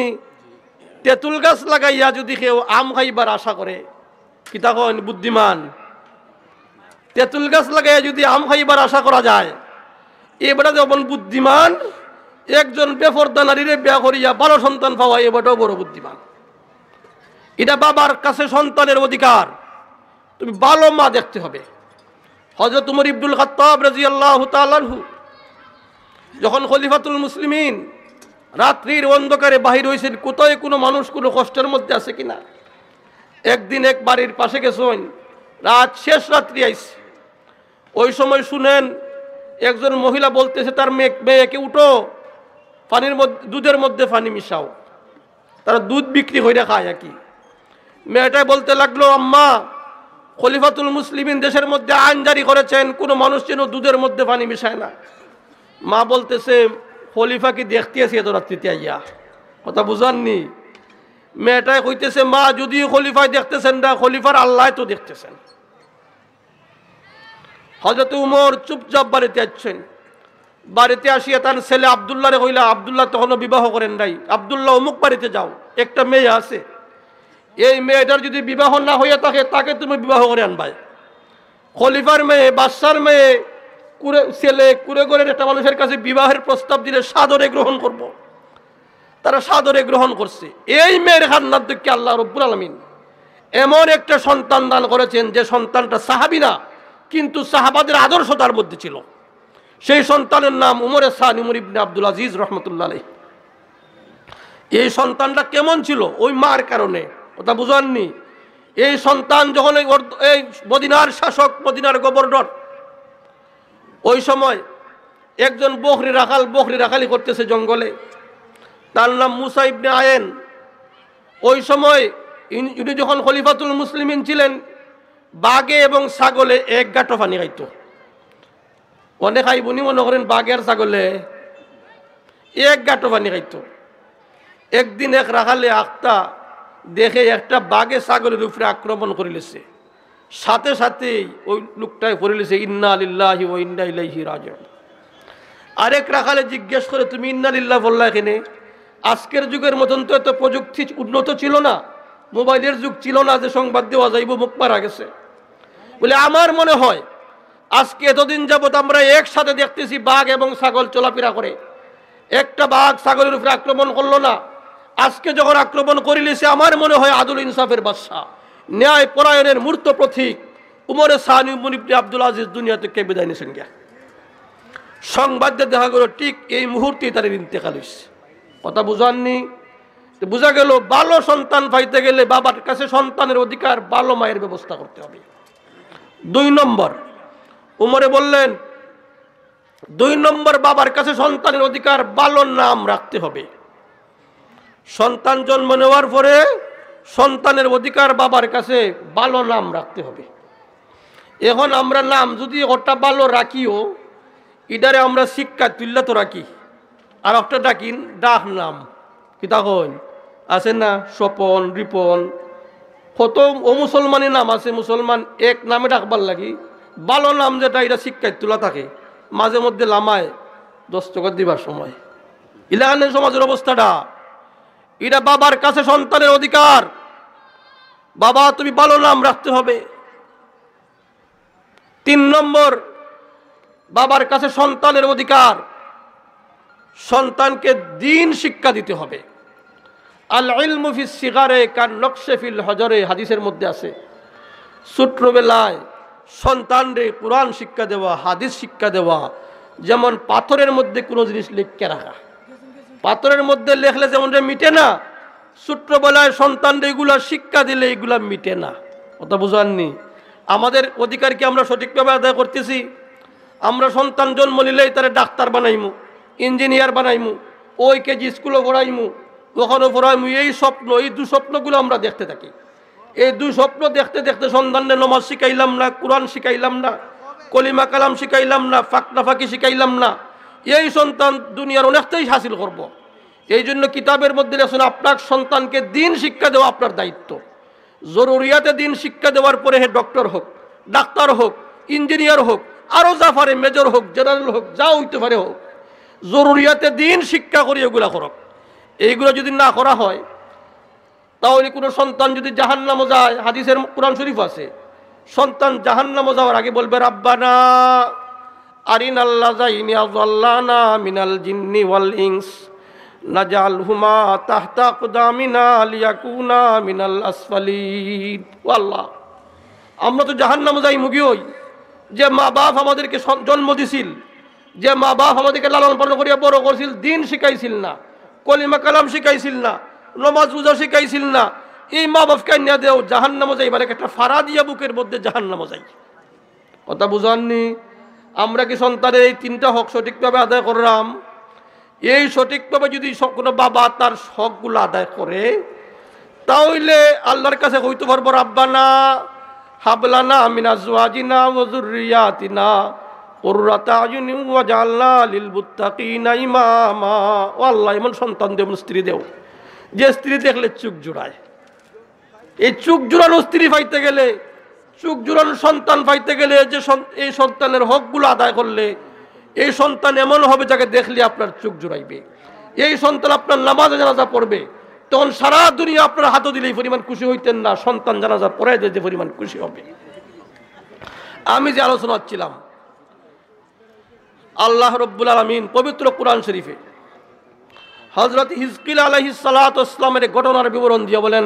তেঁতুল গাছ লাগাইয়া যদি কেউ আম খাইবার আশা করে, কি তখন বুদ্ধিমান? তেঁতুল গাছ লাগাইয়া যদি আম খাইবার আশা করা যায়, এবারে যেমন বুদ্ধিমান, একজন বেপরদা নারীরে বিয়া করিয়া ভালো সন্তান পাওয়া এবারও বড় বুদ্ধিমান। এটা বাবার কাছে সন্তানের অধিকার, তুমি ভালো মা দেখতে হবে। হযরত উমর ইবনুল খাত্তাব রাদিয়াল্লাহু তাআলা আনহু যখন খলিফাতুল মুসলিমিন রাত্রির অন্ধকারে বাহির হয়েছেন, কোথায় কোনো মানুষ কোনো কষ্টের মধ্যে আছে কিনা। একদিন এক বাড়ির পাশে গেছেন, রাত শেষ রাত্রি আইছে। ওই সময় শুনেন একজন মহিলা বলতেছে তার মেয়েকে, উঠো, পানির মধ্যে দুধের মধ্যে পানি মিশাও। তারা দুধ বিক্রি হইয়া খায় আর কি। মেয়েটাই বলতে লাগলো, আম্মা, খলিফাতুল মুসলিমিন দেশের মধ্যে আইন জারি করেছেন কোনো মানুষ যেন দুধের মধ্যে পানি মিশায় না। মা বলতেছে, খলিফা কি দেখতে আসি এত রাত্রিতে আইয়া? কথা বুঝাননি? মেয়েটাই কইতেছে, মা, যদিও খলিফায় দেখতেছেন না, খলিফার আল্লাহ তো দেখতেছেন। হযরত উমর চুপচাপ বাড়িতে আসছেন। বাড়িতে আসিয়া তার ছেলে আব্দুল্লাহরে কইলা, আব্দুল্লাহ তখনও বিবাহ করেন নাই, আব্দুল্লাহ অমুক বাড়িতে যাও, একটা মেয়ে আছে, এই মেয়েটার যদি বিবাহ না হইয়া থাকে তাকে তুমি বিবাহ করে আনবাই। খলিফার মেয়ে, বাদশার মেয়ে, ছেলে কুড়ে করে একটা মানুষের কাছে বিবাহের প্রস্তাব দিলে সাদরে গ্রহণ করব। তারা সাদরে গ্রহণ করছে। এই মেয়ের খান্নার দিকে আল্লাহ রব্বুল আলামিন এমন একটা সন্তান দান করেছেন যে সন্তানটা সাহাবী না, কিন্তু সাহাবাদের আদর্শ তার মধ্যে ছিল। সেই সন্তানের নাম উমরে সানি, উমর ইবনে আব্দুল আজিজ রাহমাতুল্লাহ আলাইহি। এই সন্তানটা কেমন ছিল? ওই মার কারণে। কথা বুঝাননি? এই সন্তান যখন এই মদিনার শাসক, মদিনার গভর্নর, ওই সময় একজন বকরি রাখালি করতেছে জঙ্গলে, তার নাম মুসা ইবনে আয়েন। ওই সময় ইনি যখন খলিফাতুল মুসলিমিন ছিলেন, বাঘে এবং ছাগলে এক গাঁটো পানি খাইতো। অনেক খাই বুনি মনে করেন বাঘে আর ছাগলে এক গাঁটো পানি খাইতো। একদিন এক রাখালে আখতা দেখে একটা বাঘে ছাগলের উপরে আক্রমণ করিলেছে, সাথে সাথেই ওই লোকটাই করিলেছে ইন্না লিল্লাহি ওয়া ইন্না ইলাইহি রাজিউন। আরেক রাখালে জিজ্ঞেস করে তুমি ইন্না লিল্লাহ বললা এখানে? আজকের যুগের মতন তো এত প্রযুক্তি উন্নত ছিল না, মোবাইলের যুগ ছিল না যে সংবাদ দেওয়া যাইব মুখ মারা গেছে। বলে আমার মনে হয় আজকে এতদিন যাবত আমরা একসাথে দেখতেছি বাঘ এবং ছাগল চলাফেরা করে, একটা বাঘ ছাগলের উপরে আক্রমণ করলো না। আজকে যখন আক্রমণ করিলেছে, আমার মনে হয় আদুল ইনসাফের বাদশা, ন্যায় পরায়ণের মূর্ত প্রতীক উমরে সানি ইবনে আব্দুল আজিজ দুনিয়া থেকে বিদায় নিয়েছেন গিয়া। সংবাদে দেখা গেল ঠিক এই মুহূর্তে তার ইন্তেকাল হয়েছে। কথা বুঝাননি? বোঝা গেল ভালো সন্তান পাইতে গেলে বাবার কাছে সন্তানের অধিকার, ভালো মায়ের ব্যবস্থা করতে হবে। 2 নম্বর উমরে বললেন, 2 নম্বর বাবার কাছে সন্তানের অধিকার, ভালো নাম রাখতে হবে। সন্তান জন্ম নেওয়ার পরে সন্তানের অধিকার বাবার কাছে ভালো নাম রাখতে হবে। এখন আমরা নাম যদি ওটা ভালো রাখিও, ইডারে আমরা শিক্ষা তুললে তো রাখি, আর একটা ডাকিন ডাক নাম কি তখন আছে না, স্বপন, রিপন, কত অমুসলমানি নাম আছে। মুসলমান এক নামে ডাকবার লাগি, ভালো নাম যেটা এটা শিক্ষায় তোলা থাকে, মাঝে মধ্যে লামায় 10 টাকা দিবার সময়। ইলাকানের সমাজের অবস্থাটা এটা বাবার কাছে সন্তানের অধিকার। বাবা তুমি ভালো নাম রাখতে হবে। 3 নম্বর বাবার কাছে সন্তানের অধিকার, সন্তানকে দ্বীন শিক্ষা দিতে হবে। আল ইলমু ফিস সিগারে কান নকশে ফিল হজরে, হাদিসের মধ্যে আছে ছোট্টবেলায় সন্তানরে কোরআন শিক্ষা দেওয়া, হাদিস শিক্ষা দেওয়া যেমন পাথরের মধ্যে কোনো জিনিস লিখে রাখা। পাথরের মধ্যে লেখলে যেমন মিটে না, ছোট্টবেলায় সন্তানরে এগুলা শিক্ষা দিলে এগুলা মিটে না। কথা বুঝাননি? আমাদের অধিকার কি আমরা সঠিকভাবে আদায় করতেছি? আমরা সন্তান জন্ম নিলেই তারা ডাক্তার বানাইমু, ইঞ্জিনিয়ার বানাইমু, ওই কেজি স্কুলে পড়াইমু, ওখানে পড়াইমু, এই স্বপ্ন, এই দুঃস্বপ্নগুলো আমরা দেখতে থাকি। এই দুঃস্বপ্ন দেখতে দেখতে সন্তানরে নমাজ শিখাইলাম না, কোরআন শিখাইলাম না, কলিমা কালাম শিখাইলাম না, ফাঁকি শিখাইলাম না, এই সন্তান দুনিয়ার অনেকটাই হাসিল করব। এই জন্য কিতাবের মধ্যে লেখেন আপনার সন্তানকে দিন শিক্ষা দেওয়া আপনার দায়িত্ব। জরুরিয়াতে দিন শিক্ষা দেওয়ার পরে হে ডক্টর হোক, ডাক্তার হোক, ইঞ্জিনিয়ার হোক, আরও যা পারে, মেজর হোক, জেনারেল হোক, যা হইতে পারে হোক, জরুরিয়াতে দিন শিক্ষা করি এগুলা করক। এইগুলো যদি না করা হয় তাহলে কোনো সন্তান যদি জাহান্নামে যায়, হাদিসের কোরআন শরীফ আছে, সন্তান জাহান্নামে যাওয়ার আগে বলবে রাব্বানা আরিনাল্লাযাইনি আযাল্লানা মিনাল জিন্নি ওয়াল ইনস নাজআলহুমা তাহতা আকদামিনা লিয়াকুনা মিনাল আসফালিন। ও আল্লাহ, আমরা তো জাহান্নামে যাই মুগিওই, যে মা বাপ আমাদেরকে জন্ম দিছিল, যে মা বাপ আমাদেরকে লালন পালন করিয়া বড় করছিল, দিন শিখাইছিল না, কলিমা কালাম শিখাইছিল না, নমাজ রোজা শিখাইছিল না, এই মা বাপকে নিয়ে দেও জাহান্নামে যাই, মানে একটা ফাড়া দিয়া বুকের মধ্যে জাহান্নামে যাই। কথা বুঝাননি? আমরা কি সন্তানের এই 3টা হক সঠিকভাবে আদায় করলাম? এই সঠিকভাবে যদি কোনো বাবা তার হকগুলো আদায় করে, তাহলে আল্লাহর কাছে হইতে পারবো রাব্বানা হাবলানা মিন আজওয়াজিনা ওয়া যুররিয়াতিনা কুররাতা আয়ুনি ওয়াজআলনা লিল মুত্তাকিনা ইমামা। ও আল্লাহ, এমন সন্তান দেও, স্ত্রী দেও যে স্ত্রী দেখলে চোখ জোড়ায়। এই চোখ জোড়ানো স্ত্রী পাইতে গেলে, চোখ জোড়ানো সন্তান পাইতে গেলে, যে এই সন্তানের হকগুলো আদায় করলে এই সন্তান এমন হবে যাকে দেখলে আপনার চোখ জোড়াইবে। এই সন্তান আপনার নামাজে জানাজা পড়বে, তখন সারা দুনিয়া আপনার হাতে দিলে এই পরিমাণ খুশি হইতেন না, সন্তান জানাজা পড়াই দিলে যে পরিমাণ খুশি হবে। আমি যে আলোচনা করছিলাম, আল্লাহ রব্বুল আলামিন পবিত্র কোরআন শরীফে হযরত হিজকিল আলাইহিস সালাতু ওয়াস সালামের ঘটনার বিবরণ দিয়ে বলেন,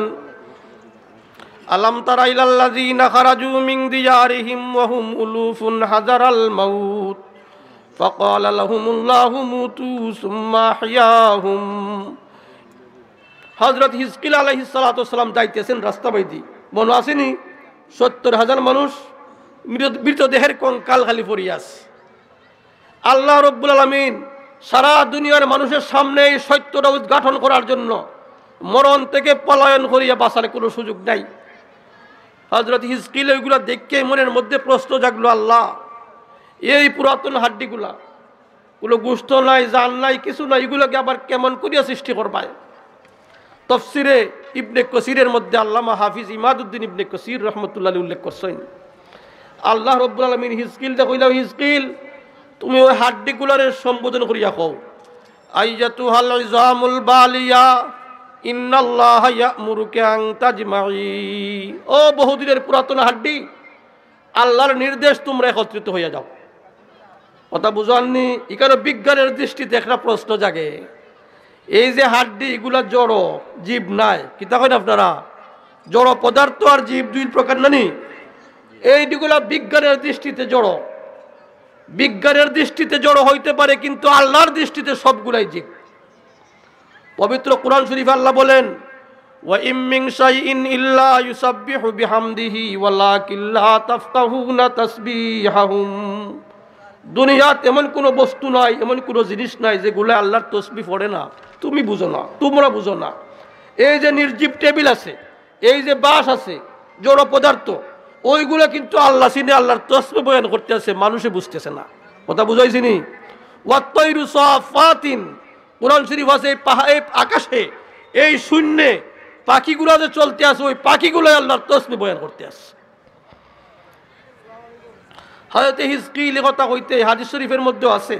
আলাম তারা ইলাল্লাযীনা খারাজু মিন দিয়ারিহিম ওয়া হুম উলুফুন হাযারাল মাউত ফাকালা লাহুমুল্লাহু মুতু সুম্মা আহইয়াহুম। হযরত হিজকিল আলাইহিস সালাতু ওয়াস সালাম যাইতেছেন রাস্তা বাইদি, মনে আসেনি 70,000 মানুষ মৃতদেহের কঙ্কাল খালি পড়িয়া আছে। আল্লাহ রব্বুল আলামিন সারা দুনিয়ার মানুষের সামনে এই সত্যটা উদ্ঘাটন করার জন্য মরণ থেকে পলায়ন করিয়া বাঁচার কোনো সুযোগ নাই। হযরত হিজকিল ওইগুলা দেখে মনের মধ্যে প্রশ্ন জাগলো, আল্লাহ এই পুরাতন হাড্ডিগুলা, কোনো গোশত নাই, জান নাই, কিছু নাই, এগুলোকে আবার কেমন করিয়া সৃষ্টি করবায়? তফসিরে ইবনে কসিরের মধ্যে আল্লামা হাফিজ ইমাদউদ্দিন ইবনে কসির রহমতুল্লাহ উল্লেখ করছেন, আল্লাহ রব্বুল আলামিন হিজকিলকে কইলা, হিজকিল তুমি ওই হাড্ডিগুলারে সম্বোধন করিয়া কও, আইয়াতুহাল ইজামুল বালিয়া ইন্নাল্লাহা ইয়া'মুরুকা আন তাজমাই। ও বহুদিনের পুরাতন হাড্ডি, আল্লাহর নির্দেশ তোমরা একত্রিত হইয়া যাও। কথা বুঝাননি? এখানে বিজ্ঞানের দৃষ্টিতে একটা প্রশ্ন জাগে, এই যে হাড্ডি এগুলা জড়, জীব নাই, কি তা কইন আপনারা? জড় পদার্থ আর জীব দুই প্রকার নানি? এইগুলা বিজ্ঞানের দৃষ্টিতে জড়, বিজ্ঞানের দৃষ্টিতে জড় হইতে পারে, কিন্তু আল্লাহর দৃষ্টিতে সবগুলাই জীব। পবিত্র কোরআন শরীফ আল্লাহ বলেন, ওয়া ইম মিন শাইইন ইল্লা ইউসাব্বিহু বিহামদিহি ওয়ালাকিন লা তাফকাহুনা তাসবিহাহুম। দুনিয়াত এমন কোনো বস্তু নাই, এমন কোনো জিনিস নাই যেগুলো আল্লাহর তসবিহ পড়ে না। তুমি বুঝো না, তোমরা বুঝো না। এই যে নির্জীব টেবিল আছে, এই যে বাঁশ আছে, জড় পদার্থ, ওইগুলো কিন্তু আল্লাহ চিনে আল্লাহর তসবিহ বয়ান করতে আছে, মানুষে বুঝতেছে না। কথা বুঝাইছিনি? ওয়াত-তায়রু সাফাতিন, কোরআন শরীফ আছে, এই আকাশে, এই শূন্যে পাখিগুলো যে চলতে আছে, ওই পাখিগুলো আল্লাহর তসবিহ বয়ান করতে আছে। হযরত হিজকিল কথা কইতে হাদিস শরীফের মধ্যে আছে,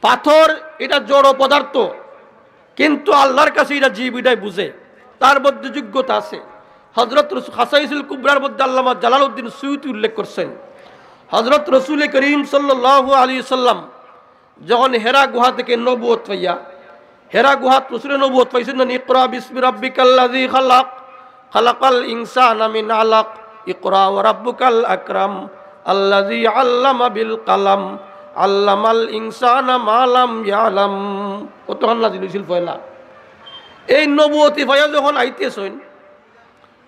পাথর এটা জড় পদার্থ, কিন্তু আল্লাহর কাছে এটা জীব, এটাই বুঝে, তার মধ্যে যোগ্যতা আছে। হযরত খাসাইসুল কুবরার মধ্যে আল্লামা জালালউদ্দিন সুয়ুতি উল্লেখ করছেন, হযরত রাসূল করিম সাল্লাল্লাহু আলাইহি সাল্লাম যখন হেরা গুহা থেকে নবুয়ত পাইয়া, হেরা গুহা রাসূলের নবুয়ত পাইছেন না, ইকরা বিসমি রাব্বিকাল্লাযী খালাক খালাকাল ইনসানা মিন আলাক ইকরা ওয়া রাব্বুকাল আকরাম আল্লাযী আল্লামা বিল কালাম আল্লামাল ইনসানা মা লাম ইয়ালাম। কতক্ষণ নাজিল হইছিল পয়লা? এই নবুয়তি ভাইয়া যখন আইতেছেন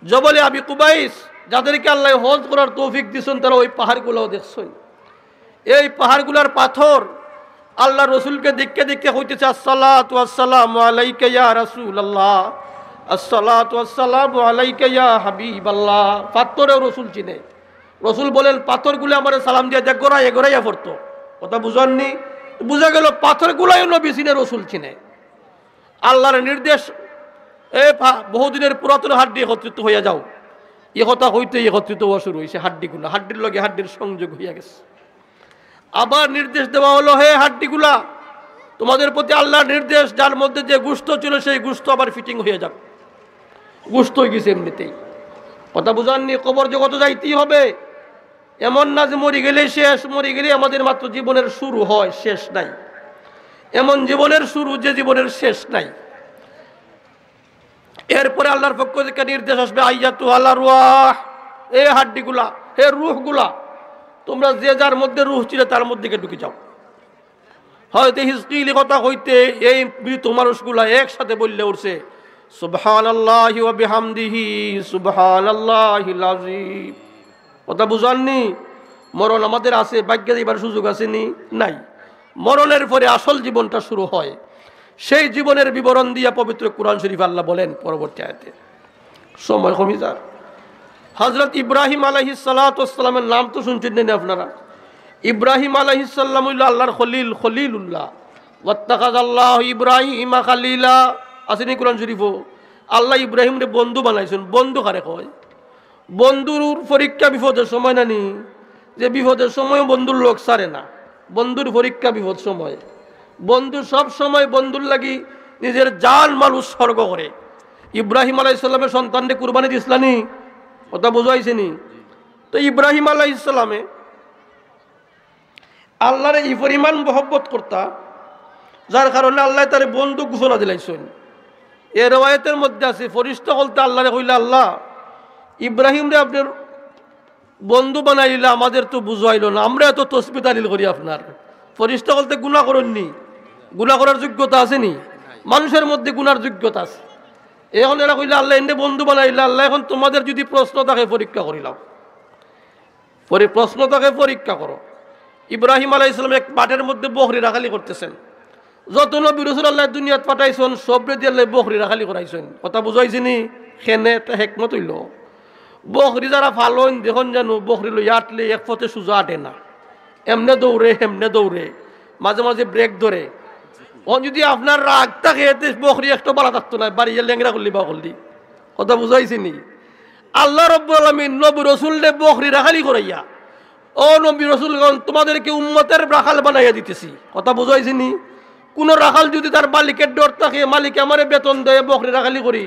জবলে আবি কুবাইস, যাদেরকে আল্লাহ হজ করার তৌফিক দিয়েছেন, তারা ওই পাহাড়গুলোও দেখছেন। এই পাহাড়গুলোর পাথর আল্লাহ রসুলকে দেখতে দেখতে হইতেছে, আসসালাতু ওয়াসসালামু আলাইকা ইয়া রাসূলুল্লাহ, আসসালাতু ওয়াসসালামু আলাইকা ইয়া হাবিবাল্লাহ। পাথরেও রসুল চিনে। রসুল বলেন, পাথরগুলো আমার সালাম দিয়ে দেখ, গোড়াইয়া গোড়াইয়া পড়তো। কথা বুঝাননি? বুঝা গেল পাথরগুলাই নবী চিনে, রসুল চিনে। আল্লাহর নির্দেশ, বহুদিনের পুরাতন হাড্ডি একত্রিত হইয়া যাও। এ কথা হইতে একত্রিত হওয়া শুরু হয়েছে, হাড্ডিগুলো, হাড্ডির লগে হাড্ডির সংযোগ হইয়া গেছে। আবার নির্দেশ দেওয়া হলো, হে হাড্ডিগুলা, তোমাদের প্রতি আল্লাহর নির্দেশ, যার মধ্যে যে গোশত ছিল সেই গোশত আবার ফিটিং হয়ে যাক। গোশত হয়ে গেছে এমনিতেই। কথা বুঝাননি? কবর জগতে যাইতেই হবে, এমন না যে মরে গেলে শেষ, মরে গেলে আমাদের মাত্র জীবনের শুরু হয়, শেষ নাই। এমন জীবনের শুরু যে জীবনের শেষ নাই। এরপরে আল্লাহর পক্ষ থেকে নির্দেশ আসবে, আইয়াতু আলা রুহ, এই হাড্ডিগুলা, হে রুহগুলা, তোমরা যে যার মধ্যে রুহ ছিল তার মধ্যে ঢুকে যাও। হয়তো হিজকিল কথা হইতে এই মৃত মানুষগুলা একসাথে বললে উঠছে, সুবহানাল্লাহি ওয়া বিহামদিহি সুবহানাল্লাহিল আযীম। কথা বুঝাননি? মরণ আমাদের আছে, ভাগ্যে দিবার সুযোগ আসেনি? নাই। মরণের পরে আসল জীবনটা শুরু হয়। সেই জীবনের বিবরণ দিয়া পবিত্র কোরআন শরীফ আল্লাহ বলেন পরবর্তী আয়াতে, সময় কমে যার। হযরত ইব্রাহিম আলাইহিস সালাতু ওয়াস সালামের নাম তো শুনছেন না আপনারা? ইব্রাহিম আলাইহিস সালাম হইল আল্লাহর খলিল, খলিলুল্লাহ। ওয়াত্তাখাযাল্লাহু ইব্রাহিমা খালিলা, আসেনি কোরআন শরীফও? আল্লাহ ইব্রাহিমরে বন্ধু বানাইছেন। বন্ধু কারে কয়? বন্ধুর পরীক্ষা বিপদের সময় নানি, যে বিপদের সময়ও বন্ধুর লোক সারে না। বন্ধুর পরীক্ষা বিপদ সময়, বন্ধু সব সময় বন্ধুর লাগি নিজের জান মাল উৎসর্গ করে। ইব্রাহিম আলাইহিস সালামের সন্তানকে কুরবানি দিসলানি? কথা বুঝাইছেনি? তো ইব্রাহিম আলাইহিস সালামে আল্লাহর এই পরিমাণ মহব্বত করতা, যার কারণে আল্লাহ তার বন্ধু ঘোষণা দিলাইছেন। এর রওয়ায়াতের মধ্যে আছে, ফরিশতা বলতে আল্লাহরে কইলা, আল্লাহ ইব্রাহিম রে আপনার বন্ধু বানাইলে আমাদের তো বুঝাইল না, আমরা এত তসবিহ তাহলিল করি আপনার। ফরিশতা বলতে গুনাহ করেননি, গুনাহ করার যোগ্যতা আসেনি? মানুষের মধ্যে গুনার যোগ্যতা আছে। এখন এরা কইলে আল্লাহ এনে বন্ধু বানাইলে, আল্লাহ এখন তোমাদের যদি প্রশ্ন থাকে পরীক্ষা করিলাম, প্রশ্ন থাকে পরীক্ষা করো। ইব্রাহিম আলাইহিস সালাম এক মাঠের মধ্যে বকরি রাখালি করতেছেন। যত নবী রাসূল আল্লাহ দুনিয়াত পাঠাইছেন সবরে দিয়ে বকরি রাখালি করাইছেন। কথা বুঝাইছি নি? খেনে একটা হেকমত হইল। বকরি যারা ফালন দেখুন জানো বকরি লই আটলে এক পথে সোজা আটে না, এমনে দৌড়ে হেমনে দৌড়ে, মাঝে মাঝে ব্রেক ধরে। ও যদি আপনার রাগ থাকে বকরি একটা বালা থাকতো না, বাড়িয়ে ল্যাংরা করলি বা করলি। কথা বুঝাইছি নি? আল্লাহ রাব্বুল আলামিন নবী রাসূলকে বকরি রাখালি করাইয়া, ও নবী রাসূলগণ তোমাদেরকে উম্মতের রাখাল বানাইয়া দিতেছি। কথা বুঝাইছি নি? কোন রাখাল যদি তার মালিকের ডর থাকে, মালিক আমারে বেতন দেয় বকরি রাখালি করি,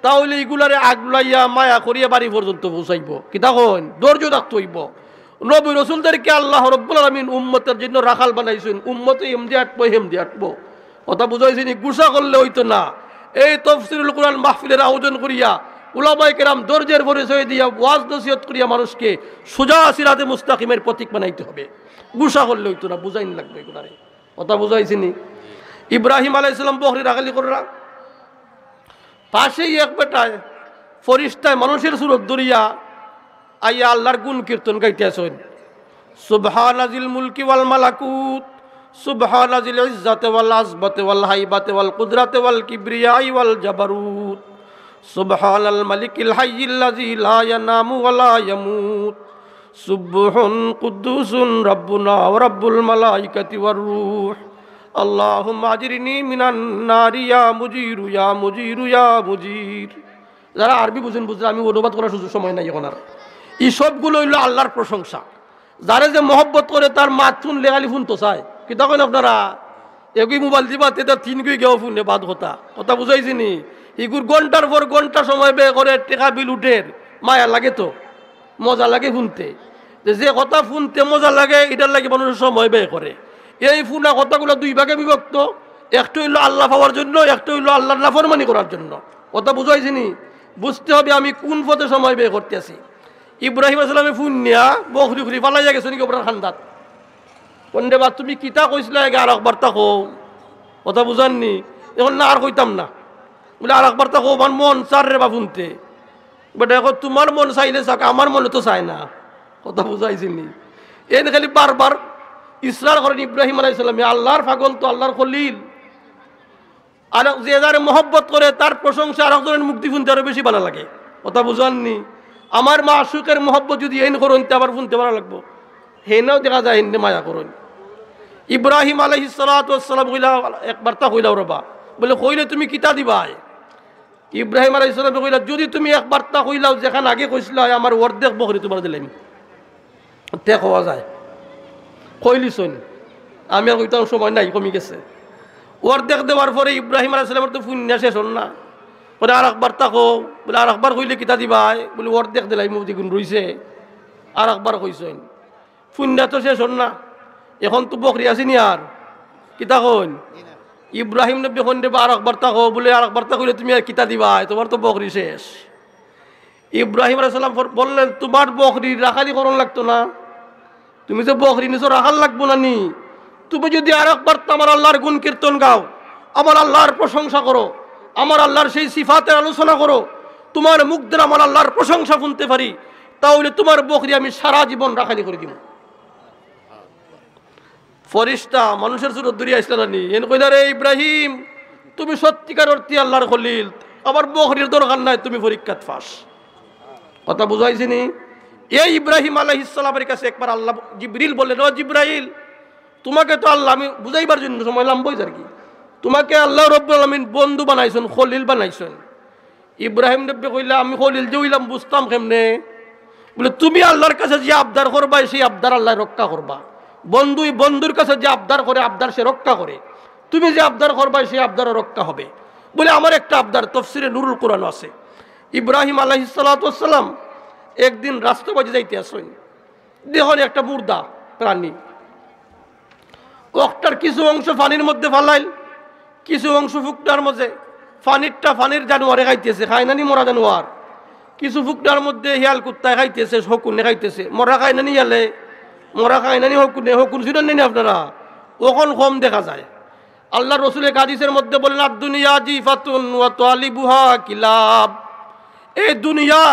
তাহলে এগুলারে আগলাইয়া মায়া করিয়া বাড়ি পর্যন্ত পৌঁছাইব। কি তখন ধৈর্য থাকতে হইব। নবী রাসূলদেরকে আল্লাহ রাব্বুল আলামিন উম্মতের জন্য রাখাল বানাইছেন, উম্মতে এমদি আটবো হেমদি আটবো। কথা বুঝাইছি নি? গুসা করলে হইতো না। এই তাফসীরুল কুরআন মাহফিলের আয়োজন করিয়া উলামায়ে কেরাম ধৈর্যের পরিচয় দিয়া ওয়াজ নসিহত করিয়া মানুষকে সোজা সিরাতে মুস্তাকিমের প্রতীক বানাইতে হবে। গুসা করলে হইতো না, বুঝাইন লাগবে এগুলারে। কথা বুঝাইছি নি? ইব্রাহিম আলাইহিস সালাম বকরি রাখালি করা, পাশেই এক বেটায় ফরিস্তায় মানুষের সুরত ধরিয়া আইয়া আল্লাহর গুণ কীর্তন গাইতেছেন। সুবহানাজিল মুলকি ওয়াল মালাকুত, সুবহানাজিল ইজ্জাতি ওয়াল আযমতি ওয়াল হাইবাতি ওয়াল কুদরাতি ওয়াল কিবরিয়াই ওয়াল জাবারুত, সুবহানাল মালিকিল হাইয়্যিল্লাযী লা ইয়ানামু ওয়া লা ইয়ামুত, সুবহুন কুদ্দুসুন রাব্বুনা ওয়া রাব্বুল মালাইকাতি ওয়ার রূহ, আল্লাহুম্মা আজরিনি মিনান নারি ইয়া মুজিরু ইয়া মুজিরু ইয়া মুজির। যারা আরবি বুঝেন বুঝলেন, আমি অনুবাদ করার সুযোগ সময় নাই এখন আর। এই সবগুলো হইল আল্লাহর প্রশংসা। যারা যে মহব্বত করে তার মাত শুনলে খালি শুনতো চায়। কি তখন আপনারা এগুই মোবাইল দিবা তে তার তিন গুই গেও শুনে বাদ কথা। কথা বুঝাইছি নি? এগুর ঘন্টার পর ঘন্টা সময় ব্যয় করে টেকা বিল উঠের মায়া লাগে, তো মজা লাগে শুনতে। যে কথা শুনতে মজা লাগে এটার লাগে মানুষের সময় ব্যয় করে। এই ফুনা কথাগুলো দুই ভাগে বিভক্ত, একটা হইল আল্লাহ পাওয়ার জন্য, একটা হইল আল্লাহর নাফরমানি করার জন্য। কথা বুঝাইছি নি? বুঝতে হবে আমি কোন পথে সময় ব্যয় করতেছি। ইব্রাহিম আলাইহিস সালামে ফুন নিয়া বকরি খুরি পালাইয়া গেছে নাকি ওপর খান্দাত। কোনডে বা তুমি কিতা কইছিলা আর একবার তা কও। কথা বুঝাননি? এখন না আর কইতাম না, বলে আর একবার তা কও, আমার মন চার রে বা শুনতে। বেটা এখন তোমার মন চাইলে চাক, আমার মনে তো চায় না। কথা বুঝাইছি নি? এন খালি বারবার ইসরার করেন ইব্রাহিম আলাইহিস সালাম, আল্লাহর পাগল তো, আল্লাহর খলিল। আর যে যারে মহব্বত করে তার প্রশংসা আর একজনের মুক্তি শুনতে আরো বেশি ভালো লাগে। কথা বুঝাননি? আমার মাশুকের মহব্বত যদি এন করুন আবার শুনতে ভালো লাগবো, হেনাও দেখা যায় হেন মায়া করুন। ইব্রাহিম আলাইহিস সালাতু ওয়াস সালাম কইলা একবার তা কইলাও রবা, বলে কইলে তুমি কিতা দিবাই? ইব্রাহিম আলাইহিস সালাম কইলা যদি তুমি একবার তা কইলাও যেখানে আগে কইছিলা আমার অর্ধেক বকরি তোমার দিলাম, তে খাওয়া যায়। কইলিছন আমি আর কইতাম সময় নাই, কমে গেছে। অর্ধেক দেওয়ার পরে ইব্রাহিম আলাইহিস সালামের তো পুণ্য শেষ হল না, বলে আর একবার তাকো, বলে আর একবার কইলে কিতা দিবাই? বলে অর্ধেক দিলাই মুদি গুণ রইছে, আর একবার কইছেন। পুণ্য তো শেষ হল না, এখন তো বকরি আসিনি আর কিতা কইন? ইব্রাহিম নবী কোন দেবা আর একবার তাকো, বলে আর একবার তা কইলে তুমি আর কিতা দিবাই? তোমার তো বকরি শেষ। ইব্রাহিম আলাইহিস সালাম বললেন তোমার বকরি রাখালি করন লাগতো না, তুমি যে বকরি নিছো রাখাল লাগবো না নি? তুমি যদি আর একবার আমার আল্লাহর গুণ কীর্তন গাও, আমার আল্লাহর প্রশংসা করো, আমার আল্লাহর সেই সিফাতের আলোচনা করো, তোমার মুখ দিয়ে আমার আল্লাহর প্রশংসা শুনতে পারি, তাহলে তোমার বকরি আমি সারা জীবন রাখালি করে দিব। ফরিস্তা মানুষের সুরত দূরিয়া আসলে নি, এন কইলা রে ইব্রাহিম তুমি সত্যিকার অর্থে আল্লাহর খলিল, আবার বকরির দরকার নাই, তুমি পরীক্ষাত ফাঁস। কথা বুঝাইছি নি? এই ইব্রাহিম আলাইহিস সালামের কাছে একবার আল্লাহ জিবরিল বললেন, ও জিব্রাইল তোমাকে তো আল্লাহ, আমি বুঝাইবার জন্য সময় লাম্বই আর কি, তোমাকে আল্লাহ রাব্বুল আলামিন বন্ধু বানাইছেন, খলিল বানাইছেন। ইব্রাহিম নবী কইলা আমি খলিল যে হইলাম বুঝতাম কেমনে? বলে তুমি আল্লাহর কাছে যে আবদার করবা সেই আবদার আল্লাহ রক্ষা করবা। বন্ধুই বন্ধুর কাছে যে আবদার করে আবদার সে রক্ষা করে, তুমি যে আবদার করবা সেই আবদারও রক্ষা হবে। বলে আমার একটা আবদার তাফসীরে নুরুল কুরআন আছে। ইব্রাহিম আলাইহিস সালাতু ওয়াস সালাম একদিন রাস্তা বাজে যাইতে আসেন, দেখুন একটা মুর্দা প্রাণী, ওটার কিছু অংশ পানির মধ্যে ফালাইল, কিছু অংশ ফুকনার মধ্যে, পানির জানোয়ারে খাইতেছে, খায় নানি মরা জানোয়ার, কিছু ফুকনার মধ্যে হিয়াল কুত্তায় খাইতেছে, হকুনে খাইতেছে। মরা খায় নানি হিয়ালে, মরা খায় নানি হকুনে, হকুন শুনেন নানি আপনারা? ওখন কম দেখা যায়। আল্লাহ রসুলের হাদিসের মধ্যে বলেন আদ-দুনিয়া জিফাতুন ওয়া তালিবুহা কিলাব, এই দুনিয়া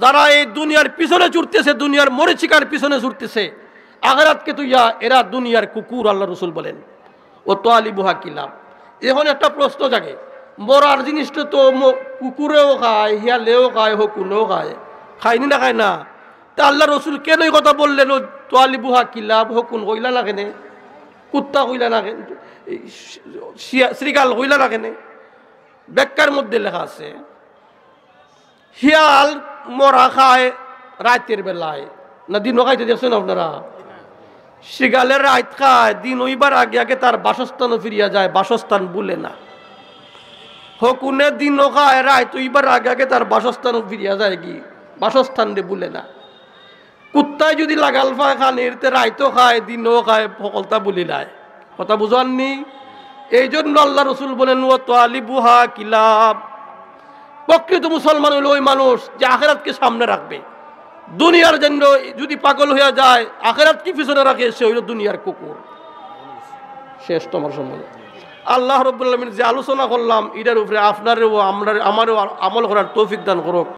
যারা এই দুনিয়ার পিছনে ছুটতেছে, দুনিয়ার মরিচিকার পিছনে ছুটতেছে, আখিরাতকে তুইয়া এরা দুনিয়ার কুকুর, আল্লাহ রসুল বলেন। ও তোয়ালিবুহা কিলাব। এখন একটা প্রশ্ন জাগে, মরার জিনিসটা তো কুকুরেও খায়, হিয়ালেও খায়, হকুনেও খায়, খায়নি না খায় না? তা আল্লাহ রসুল কেন এই কথা বললেন ও তোয়ালিবুহা কিলাব, হকুন কইলা না কেনে, কুত্তা কইলা না কেন, শ্রীগাল কইলা না কেনে? ব্যাখ্যার মধ্যে লেখা আছে, শিয়াল মরা খায় রাতের বেলায়, না দিনও খাইতে দেখছেন আপনারা? শ্রীগালের রাত খায়, দিন ওইবার আগে আগে তার বাসস্থানও ফিরিয়া যায়, বাসস্থান বলে না। হকুনে দিনও খায়, রাত ওইবার আগে আগে তার বাসস্থানও ফিরিয়া যায়, কি বাসস্থান দিয়ে বলে না। কুত্তায় যদি লাগাল পায় খান এরতে রাইতও খায়, দিনও খায়, সকলতা বলি নাই। কথা বুঝাননি? এই জন্য আল্লাহ রসুল বলেন ও তোয়ালিবুহা কিলাব। প্রকৃত মুসলমান হইল ওই মানুষ যে আখেরাতকে সামনে রাখবে। দুনিয়ার জন্য যদি পাগল হইয়া যায়, আখেরাত কি পিছনে রাখে, সে হইল দুনিয়ার কুকুর। শেষ তোমার সম্বন্ধে আল্লাহ রাব্বুল আলামিন যে আলোচনা করলাম, এটার উপরে আপনারও আমারও আমল করার তৌফিক দান করুক।